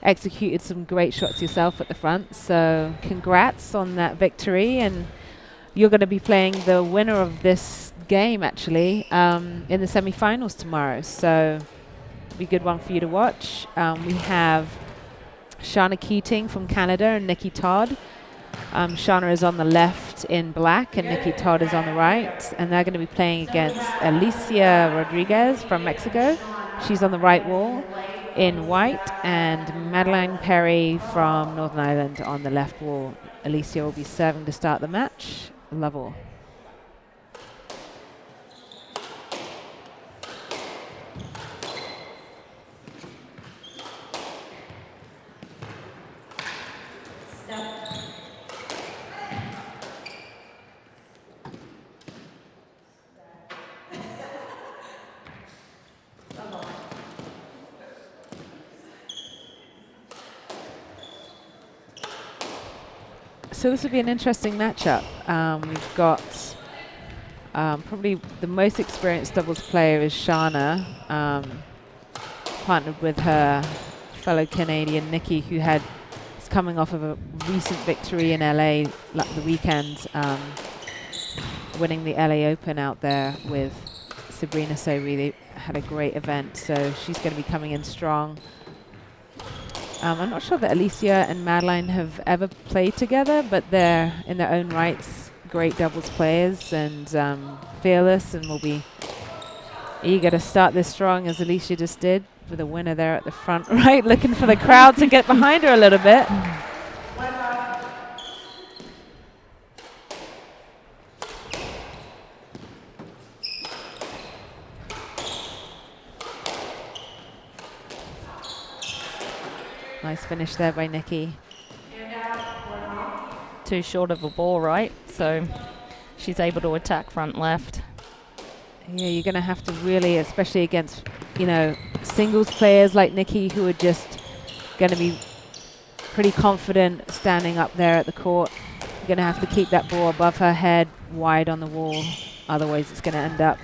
Executed some great shots yourself at the front, so congrats on that victory. And you're going to be playing the winner of this game actually in the semi-finals tomorrow, so be a good one for you to watch. We have Shauna Keating from Canada and Nikki Todd. Shauna is on the left in black and Nikki Todd is on the right, and they're going to be playing against Alicia Rodriguez from Mexico. She's on the right wall in white, and Madeline Perry from Northern Ireland on the left wall. Alicia will be serving to start the match. Love all. So this will be an interesting matchup. We've got probably the most experienced doubles player is Shauna, partnered with her fellow Canadian Nikki, who is coming off of a recent victory in LA the weekend, winning the LA Open out there with Sabrina Sobri. They had a great event, so she's going to be coming in strong. I'm not sure that Alicia and Madeline have ever played together, but they're in their own rights great doubles players and fearless, and will be eager to start this strong as Alicia just did, with a winner there at the front right, looking for the crowd to get behind her a little bit. Nice finish there by Nikki. Too short of a ball, right? So she's able to attack front left. Yeah, you're going to have to really, especially against, singles players like Nikki, who are just going to be pretty confident standing up there at the court. You're going to have to keep that ball above her head, wide on the wall. Otherwise, it's going to end up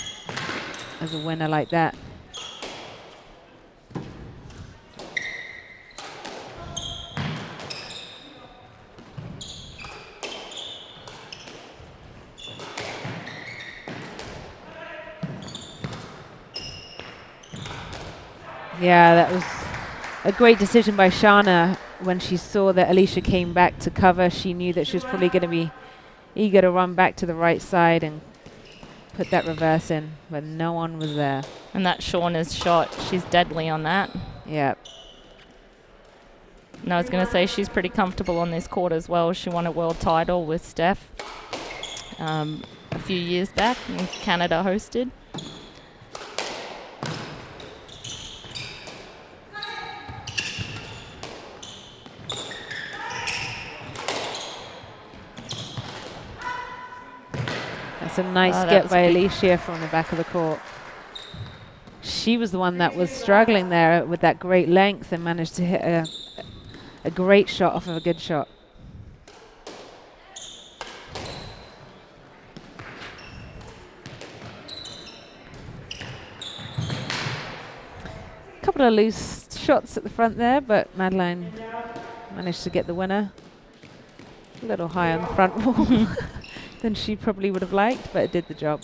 as a winner like that. Yeah, that was a great decision by Shauna. When she saw that Alicia came back to cover, she knew that she was probably going to be eager to run back to the right side and put that reverse in, but no one was there. And that Shauna's shot, she's deadly on that. Yeah. And I was going to say she's pretty comfortable on this court as well. She won a world title with Steph a few years back when Canada hosted. That's a nice get by Alicia from the back of the court. She was the one that was struggling there with that great length and managed to hit a great shot off of a good shot. A couple of loose shots at the front there, but Madeline managed to get the winner. A little high on the front wall than she probably would have liked, but it did the job.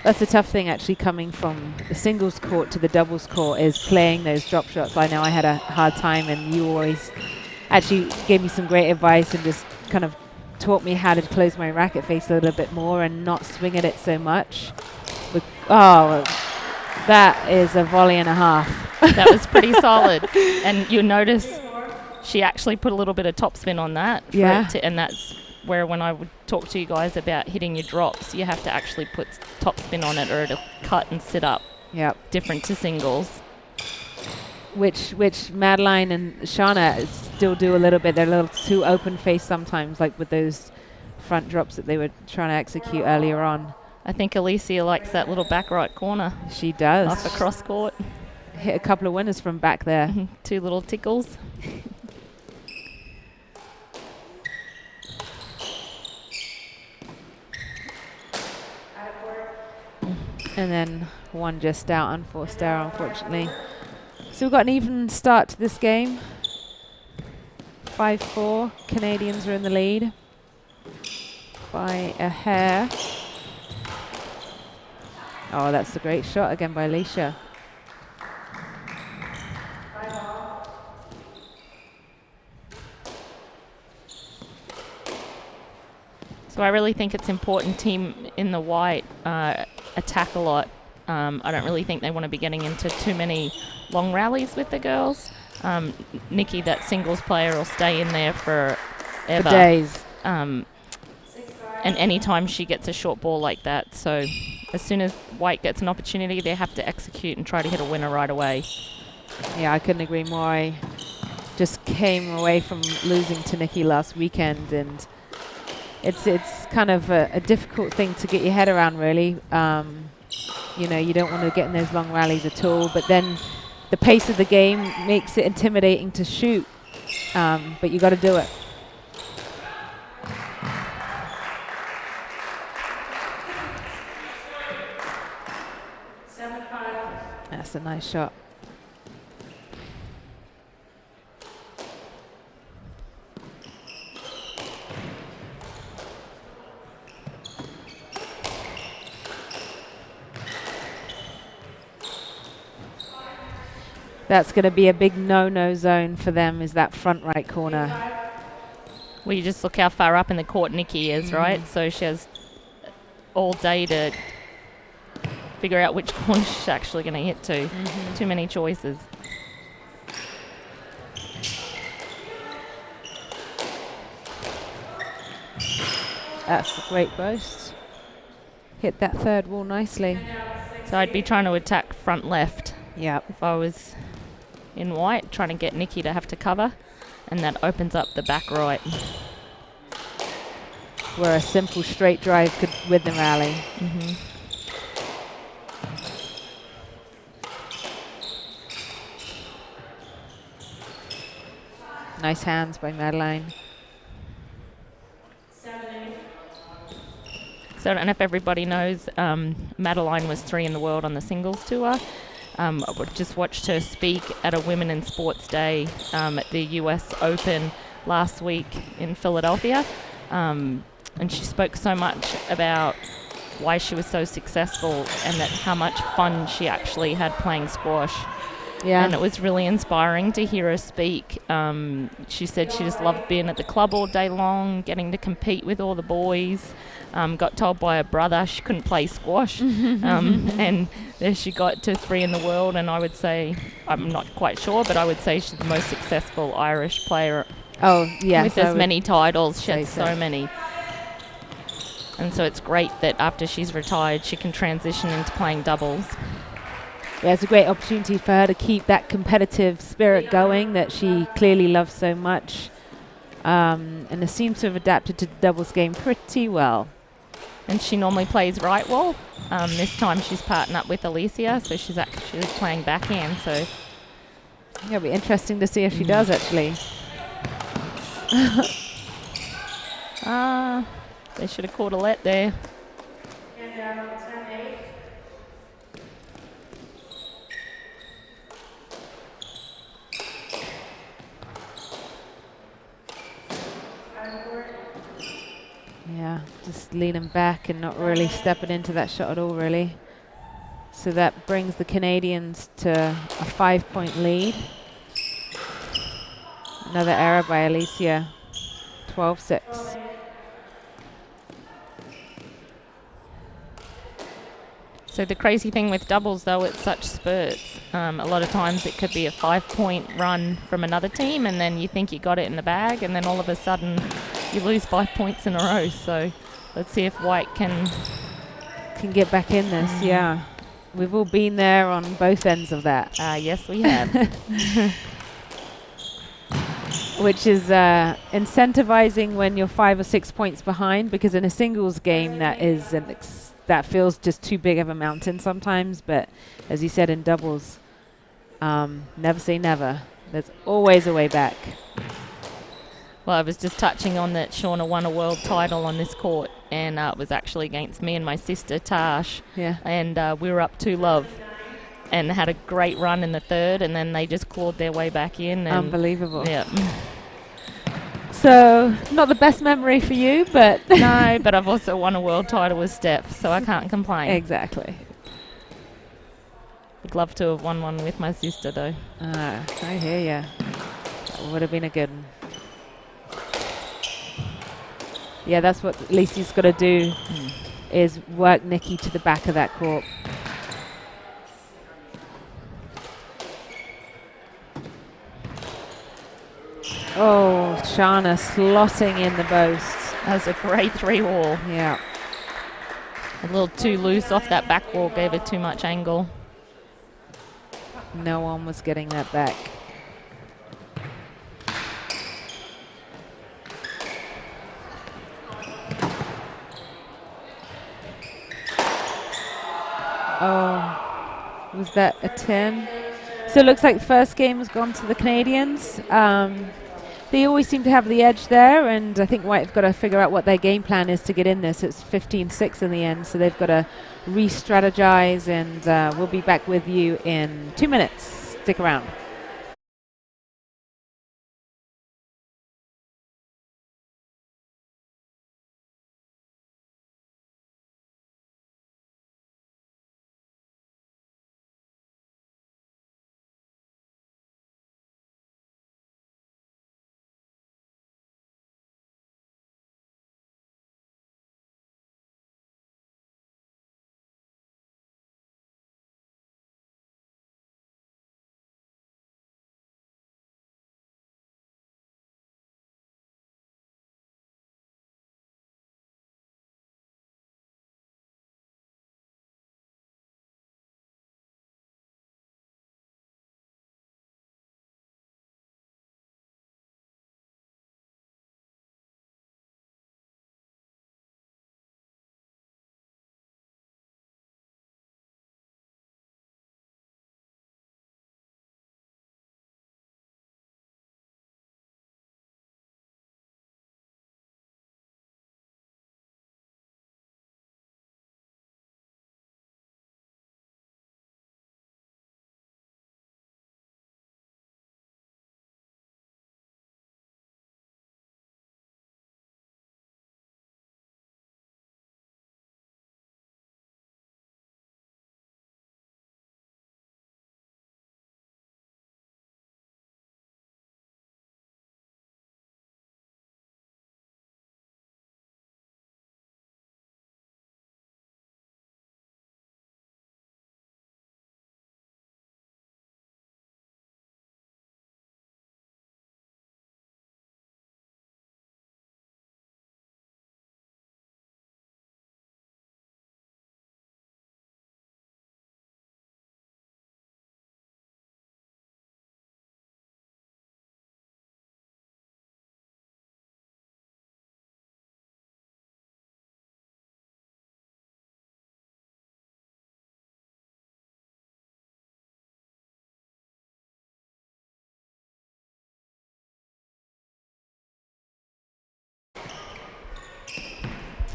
That's the tough thing, actually, coming from the singles court to the doubles court, is playing those drop shots. I know I had a hard time, and you always actually gave me some great advice and just kind of taught me how to close my racket face a little bit more and not swing at it so much. Oh, that is a volley and a half. That was pretty solid. And you notice she actually put a little bit of topspin on that. And that's where when I would talk to you guys about hitting your drops, you have to actually put topspin on it or it'll cut and sit up. Yep. Different to singles. Which Madeline and Shauna still do a little bit. They're a little too open face sometimes, like with those front drops that they were trying to execute earlier on. I think Alicia likes that little back right corner. She does. Off the cross court. Hit a couple of winners from back there. 2 little tickles. And then one just out, unforced error, unfortunately. So we've got an even start to this game. 5-4. Canadians are in the lead by a hair. Oh, that's a great shot again by Alicia. So I really think it's important team in the white attack a lot. I don't really think they want to be getting into too many long rallies with the girls. Nikki, that singles player, will stay in there forever. For days. And anytime she gets a short ball like that. So as soon as white gets an opportunity, they have to execute and try to hit a winner right away. Yeah, I couldn't agree more. I just came away from losing to Nikki last weekend, and it's kind of a difficult thing to get your head around, really. You know, you don't want to get in those long rallies at all, but then the pace of the game makes it intimidating to shoot, but you got to do it. That's a nice shot. That's going to be a big no-no zone for them, is that front right corner. Well, you just look how far up in the court Nikki is, right? So she has all day to figure out which corner she's actually going to hit to. Too many choices. That's a great boast. Hit that third wall nicely. So I'd be trying to attack front left. Yeah. If I was in white, trying to get Nikki to have to cover, and that opens up the back right. Where a simple straight drive could win the rally. Nice hands by Madeline. So I don't know if everybody knows, Madeline was 3 in the world on the singles tour. I just watched her speak at a Women in Sports Day at the US Open last week in Philadelphia. And she spoke so much about why she was so successful and that how much fun she actually had playing squash. Yeah. And it was really inspiring to hear her speak. She said she just loved being at the club all day long, getting to compete with all the boys. Got told by her brother she couldn't play squash. And there she got to 3 in the world. And I would say, I'm not quite sure, but I would say she's the most successful Irish player. Oh, yes. With as many titles. She had so many. And so it's great that after she's retired, she can transition into playing doubles. Yeah, it's a great opportunity for her to keep that competitive spirit going that she clearly loves so much. And it seems to have adapted to the doubles game pretty well. And she normally plays right wall. This time she's partnered up with Alicia, so she's actually playing backhand. So it'll be interesting to see if she does, actually. They should have caught a let there. Yeah, just leaning back and not really stepping into that shot at all, really. So that brings the Canadians to a 5-point lead. Another error by Alicia, 12-6. So the crazy thing with doubles, though, it's such spurts. A lot of times it could be a 5-point run from another team, and then you think you got it in the bag, and then all of a sudden you lose 5 points in a row. So let's see if White can get back in this. Yeah, we've all been there on both ends of that. Yes, we have. Which is incentivizing when you're 5 or 6 points behind, because in a singles game that feels just too big of a mountain sometimes. But as you said, in doubles, never say never. There's always a way back. Well, I was just touching on that Shauna won a world title on this court, and it was actually against me and my sister Tash. Yeah. And we were up 2-love and had a great run in the third, and then they just clawed their way back in. And unbelievable. Yeah. So, not the best memory for you, but... No, but I've also won a world title with Steph, so I can't complain. Exactly. Would love to have won one with my sister, though. I hear ya. That would have been a good one. Yeah, that's what Lacey's got to do, is work Nikki to the back of that court. Oh, Shana slotting in the boast. That was a great 3-wall. Yeah. A little too loose off that back wall, gave her too much angle. No one was getting that back. Oh, was that a 10? So it looks like the first game has gone to the Canadians. They always seem to have the edge there, and I think White have got to figure out what their game plan is to get in this. It's 15-6 in the end, so they've got to re-strategize, and we'll be back with you in 2 minutes. Stick around.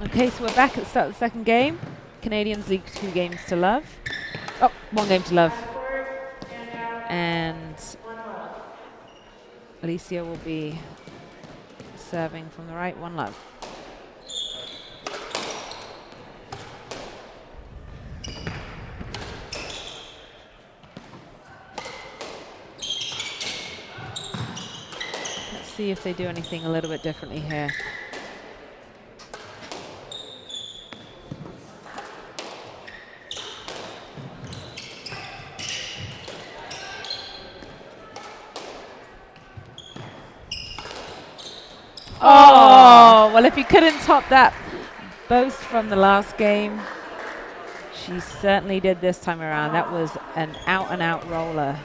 Okay, so we're back at the start of the second game. Canadians lead 2 games to love. Oh, 1 game to love. And Alicia will be serving from the right, 1 love. see if they do anything a little bit differently here. Oh, well, if you couldn't top that boast from the last game, she certainly did this time around. That was an out-and-out roller.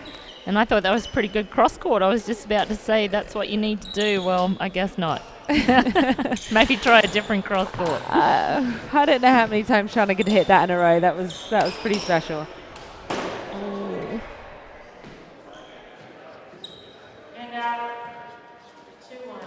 And I thought that was pretty good cross-court. I was just about to say that's what you need to do. Well, I guess not. Maybe try a different cross-court. I don't know how many times Shauna could hit that in a row. That was pretty special. And out. 2-1.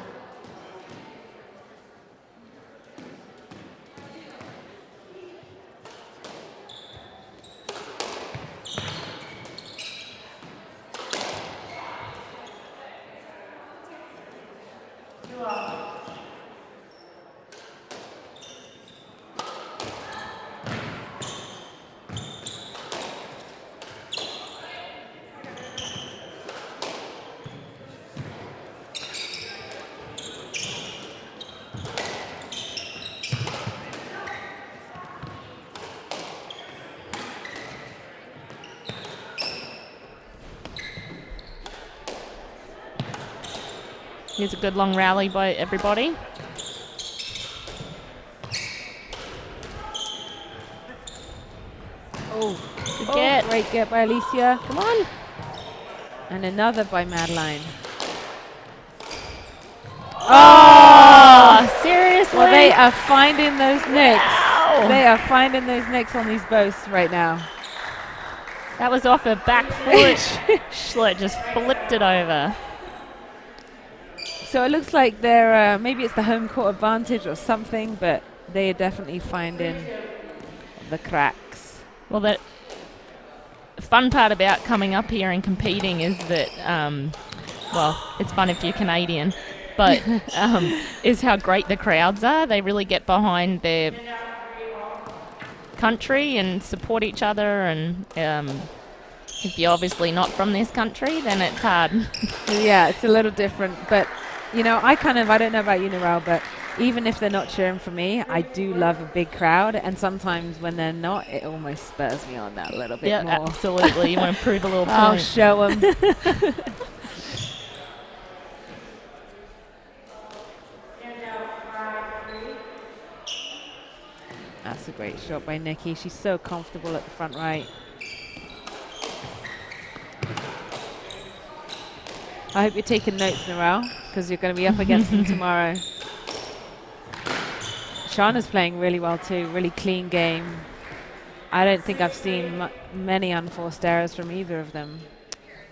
Here's a good long rally by everybody. Good get. get. Great get by Alicia. Come on. And another by Madeline. Oh, seriously? Well, they are finding those nicks. Wow. They are finding those nicks on these boasts right now. That was off her back foot. Schlett just flipped it over. So it looks like they're, maybe it's the home court advantage or something, but they are definitely finding the cracks. Well, the fun part about coming up here and competing is that, well, it's fun if you're Canadian, but is how great the crowds are. They really get behind their country and support each other, and if you're obviously not from this country, then it's hard. Yeah, it's a little different, but you know, I don't know about you, Narelle, but even if they're not cheering for me, I do love a big crowd, and sometimes when they're not, it almost spurs me on that a little bit more. Absolutely. You want to prove a little point. I'll show them. That's a great shot by Nikki. She's so comfortable at the front right. I hope you're taking notes, Narelle, because you're going to be up against them tomorrow. Shauna's playing really well too, really clean game. I don't think I've seen many unforced errors from either of them.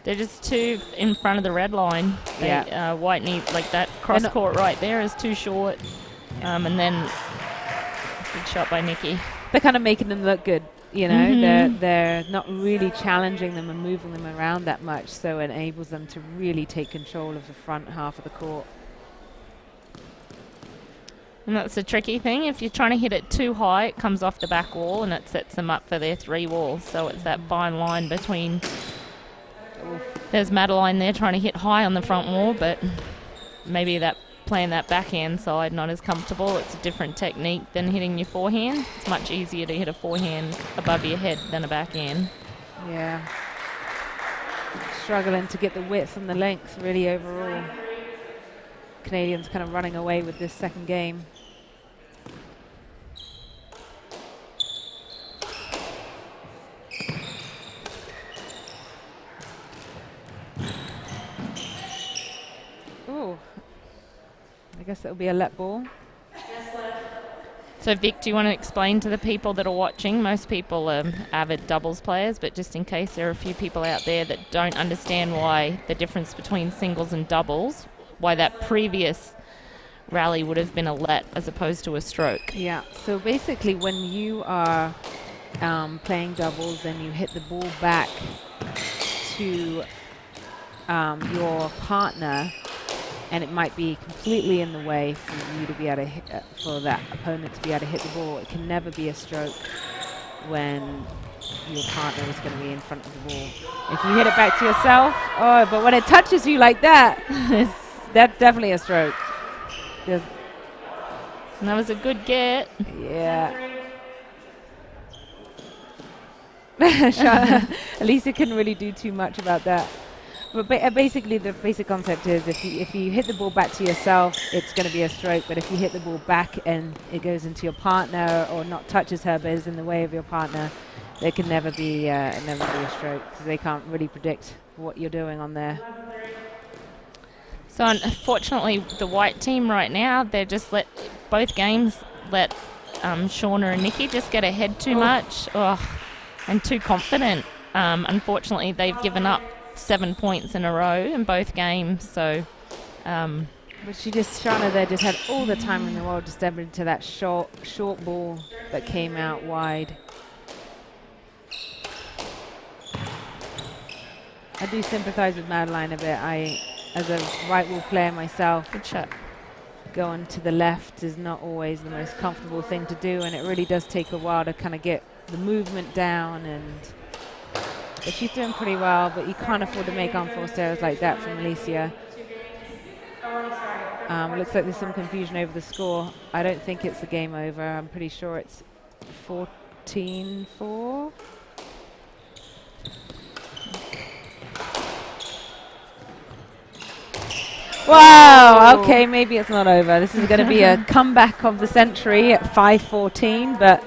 They're just too in front of the red line. Yeah. White needs, like that cross court right there is too short. And then good shot by Nikki. They're kind of making them look good. You know, they're not really challenging them and moving them around that much, so it enables them to really take control of the front half of the court. And that's the tricky thing. If you're trying to hit it too high, it comes off the back wall and it sets them up for their three walls. So it's that fine line between... There's Madeline there trying to hit high on the front wall, but maybe that playing that backhand side not as comfortable. It's a different technique than hitting your forehand. It's much easier to hit a forehand above your head than a backhand. Yeah. Struggling to get the width and the length really overall. Canadians kind of running away with this second game. Ooh. I guess that'll be a let ball. So Vic, do you want to explain to the people that are watching? Most people are avid doubles players, but just in case there are a few people out there that don't understand why the difference between singles and doubles, why that previous rally would have been a let as opposed to a stroke. Yeah, so basically when you are playing doubles and you hit the ball back to your partner, and it might be completely in the way for you to be able to hit, for that opponent to be able to hit the ball. It can never be a stroke when your partner is going to be in front of the ball. If you hit it back to yourself, oh, but when it touches you like that, that's definitely a stroke. There's, And that was a good get. yeah. Alicia couldn't really do too much about that. But basically, the basic concept is if you hit the ball back to yourself, it's going to be a stroke. But if you hit the ball back and it goes into your partner or not touches her but is in the way of your partner, there can never be a stroke because they can't really predict what you're doing on there. So unfortunately, the white team right now, they're just let Shauna and Nikki just get ahead too much. And too confident. Unfortunately, they've given up 7 points in a row in both games. So, but Shauna there just had all the time in the world to step into that short ball that came out wide. I do sympathise with Madeline a bit. As a right wall player myself, going to the left is not always the most comfortable thing to do, and it really does take a while to kind of get the movement down. But she's doing pretty well, but you can't afford to make unforced errors like that from Alicia. Looks like there's some confusion over the score. I don't think it's a game over. I'm pretty sure it's 14-4. Wow, okay, maybe it's not over. This is going to be a comeback of the century at 5:14, but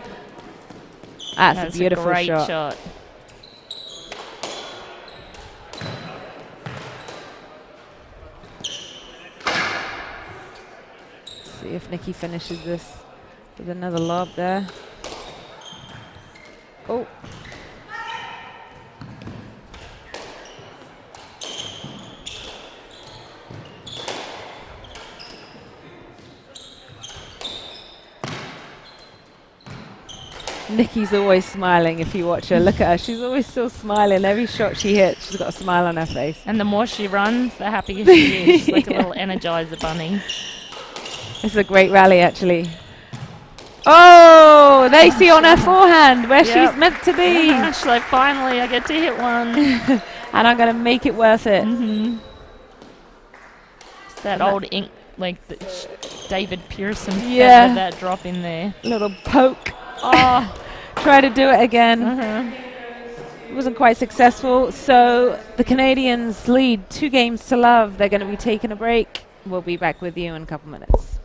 that's a beautiful great shot. Let's see if Nikki finishes this with another lob there. Oh. Nikki's always smiling if you watch her. Look at her. She's always still smiling. Every shot she hits, she's got a smile on her face. And the more she runs, the happier she is. She's like a little Energizer bunny. This is a great rally, actually. Oh, they see on her forehand where she's meant to be. She's like, finally, I get to hit one. And I'm going to make it worth it. Mm-hmm. It's that old ink, like the David Pearson with that drop in there. Little poke. Oh, try to do it again. It wasn't quite successful. So the Canadians lead 2-0. They're going to be taking a break. We'll be back with you in a couple minutes.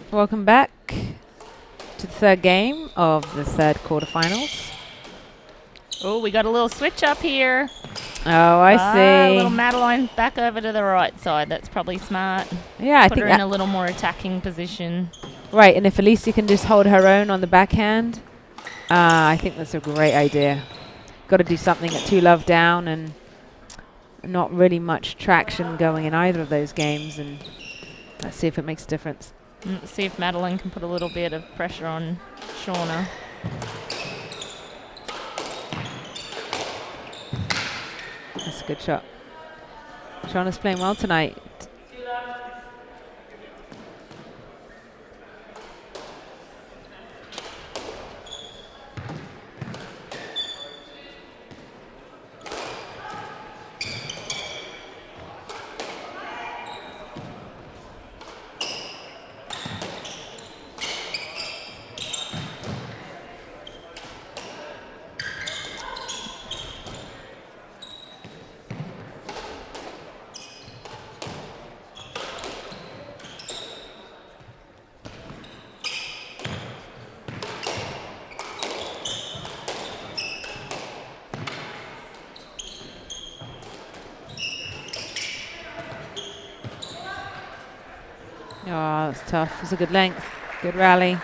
Welcome back to the third game of the third quarterfinals. Oh, we got a little switch up here. Oh, I see. Little Madeline back over to the right side. That's probably smart. Yeah, I Put think her that in a little more attacking position. right. And if Alicia can just hold her own on the backhand, I think that's a great idea. Got to do something at 2-love down, and not really much traction going in either of those games. And let's see if it makes a difference. Let's see if Madeline can put a little bit of pressure on Shauna. That's a good shot. Shauna's playing well tonight. Oh, that's tough. It's a good length. Good rally.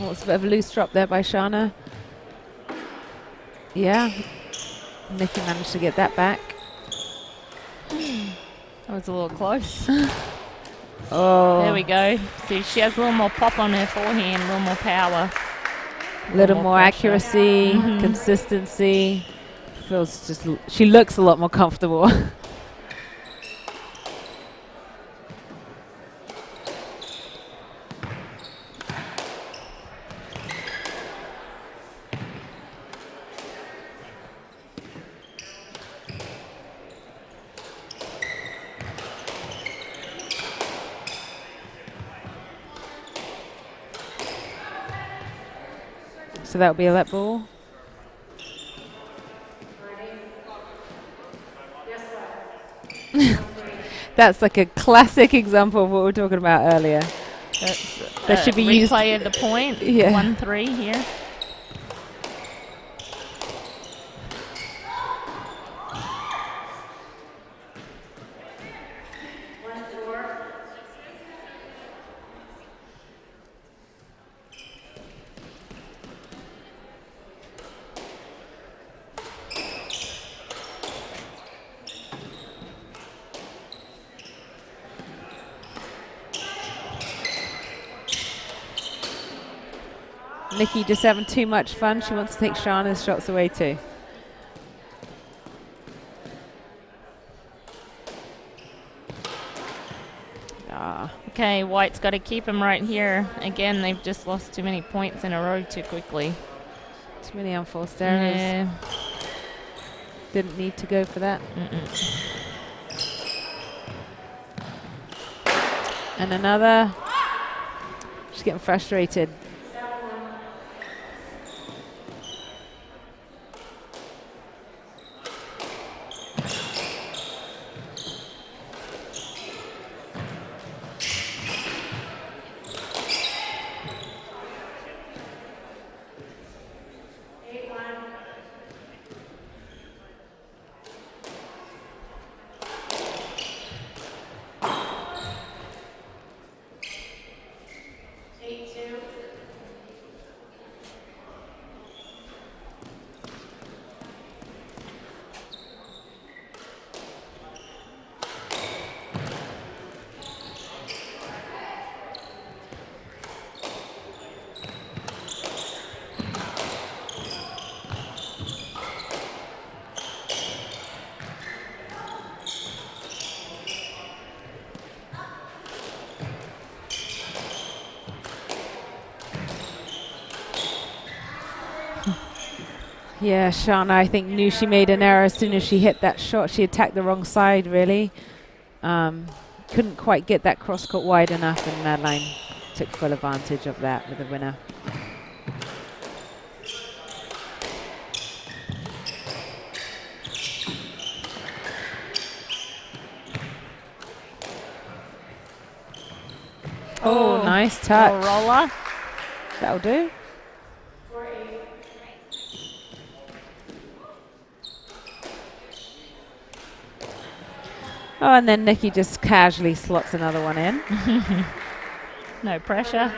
Oh, it's a bit of a loose drop there by Shauna. Yeah. Nikki managed to get that back. That was a little close. Oh. There we go. See, she has a little more pop on her forehand, a little more power. A little more accuracy, consistency. Feels just, she looks a lot more comfortable. So that would be a let ball. That's like a classic example of what we were talking about earlier. That should be used. Replay of the point. Yeah. 1-3 here. Nikki just having too much fun. She wants to take Shauna's shots away too. Okay, White's got to keep him right here. Again, they've just lost too many points in a row too quickly. Too many unforced errors. Yeah. Didn't need to go for that. And another. She's getting frustrated. Yeah, Shana, I think, knew she made an error as soon as she hit that shot. She attacked the wrong side, really. Couldn't quite get that cross-court wide enough, and Madeline took full advantage of that with the winner. Oh, nice touch. Roller. That'll do. Oh, and then Nikki just casually slots another one in. No pressure.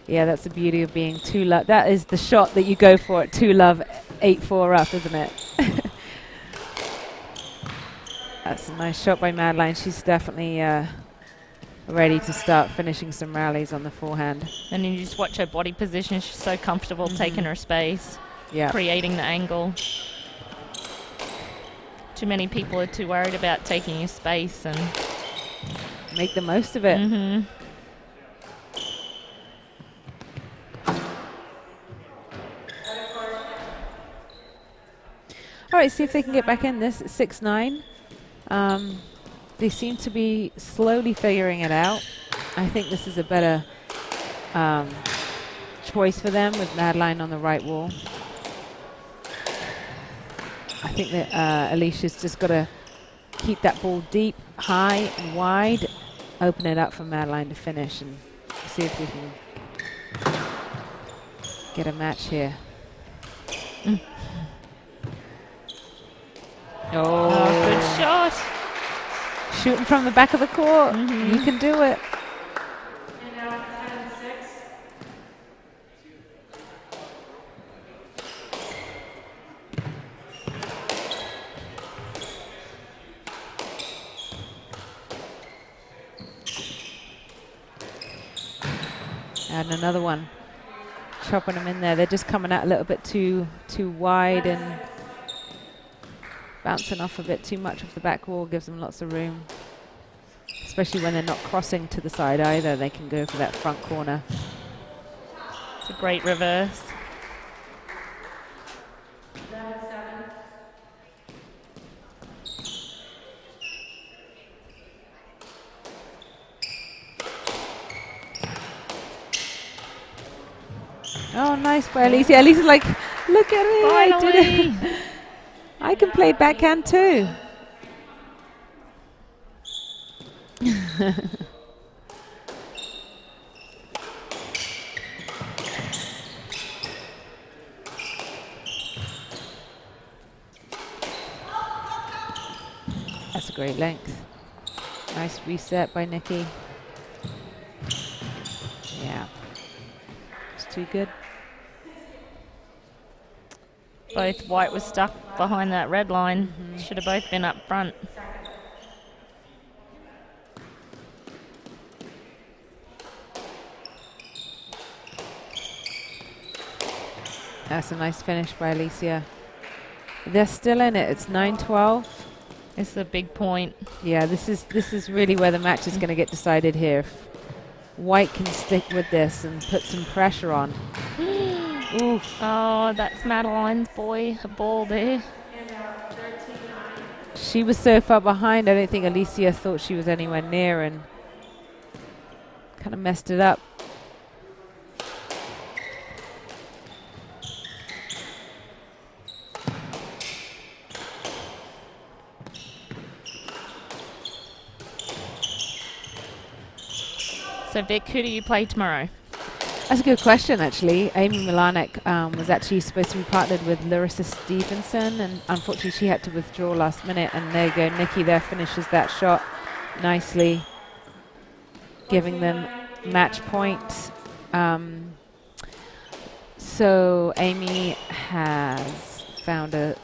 Yeah, that's the beauty of being 2-love. That is the shot that you go for at 2-love, 8-4 up, isn't it? That's a nice shot by Madeline. She's definitely ready to start finishing some rallies on the forehand. And you just watch her body position. She's so comfortable taking her space, creating the angle. Too many people are too worried about taking your space and make the most of it. All right, see if they can get back in this. 6-9. They seem to be slowly figuring it out. I think this is a better choice for them with Madeline on the right wall. I think that Alicia's just got to keep that ball deep, high and wide, open it up for Madeline to finish, and see if we can get a match here. Oh, good shot. Shooting from the back of the court. You can do it. And now 10-6. And another one. Chopping them in there. They're just coming out a little bit too wide and bouncing off a bit too much off the back wall. Gives them lots of room. Especially when they're not crossing to the side either. They can go for that front corner. It's a great reverse. Oh, nice by Alicia. Alicia's like, look at me, I did it. I can play backhand too. That's a great length. Nice reset by Nikki. Yeah. It's too good. Both white was stuck behind that red line. Should have both been up front. That's a nice finish by Alicia. They're still in it. It's 9-12. It's a big point. Yeah, this is really where the match is going to get decided here. If white can stick with this and put some pressure on. Oof. Oh, that's Madeline's ball there. She was so far behind, I don't think Alicia thought she was anywhere near and kind of messed it up. So Vic, who do you play tomorrow? That's a good question, actually. Amy Milanek was actually supposed to be partnered with Larissa Stevenson, and unfortunately she had to withdraw last minute. And there you go, Nikki there finishes that shot nicely, giving them match point. So Amy has found a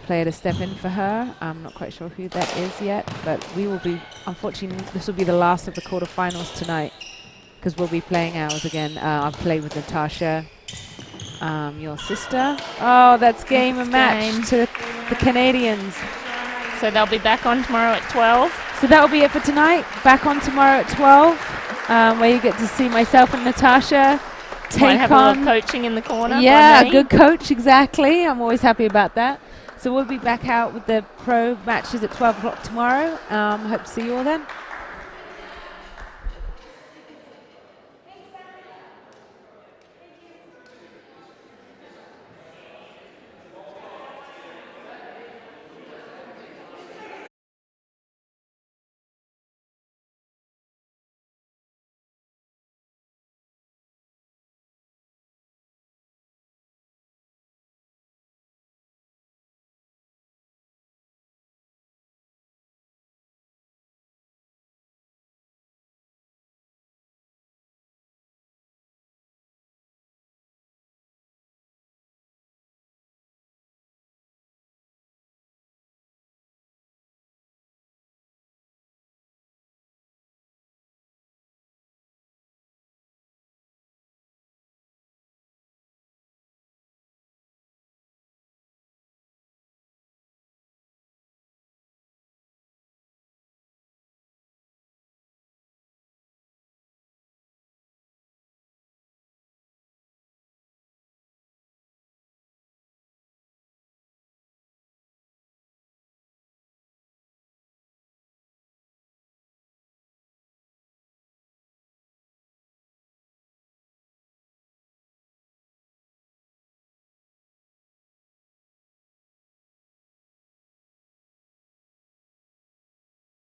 player to step in for her. I'm not quite sure who that is yet, but we will be, unfortunately, this will be the last of the quarterfinals tonight, because we'll be playing ours again. I've played with Natasha, your sister. Oh, that's game and match to the Canadians. So they'll be back on tomorrow at 12. So that'll be it for tonight. Back on tomorrow at 12, where you get to see myself and Natasha take have on a little coaching in the corner. Yeah, by a me. good coach, exactly. I'm always happy about that. So we'll be back out with the pro matches at 12 o'clock tomorrow. Hope to see you all then.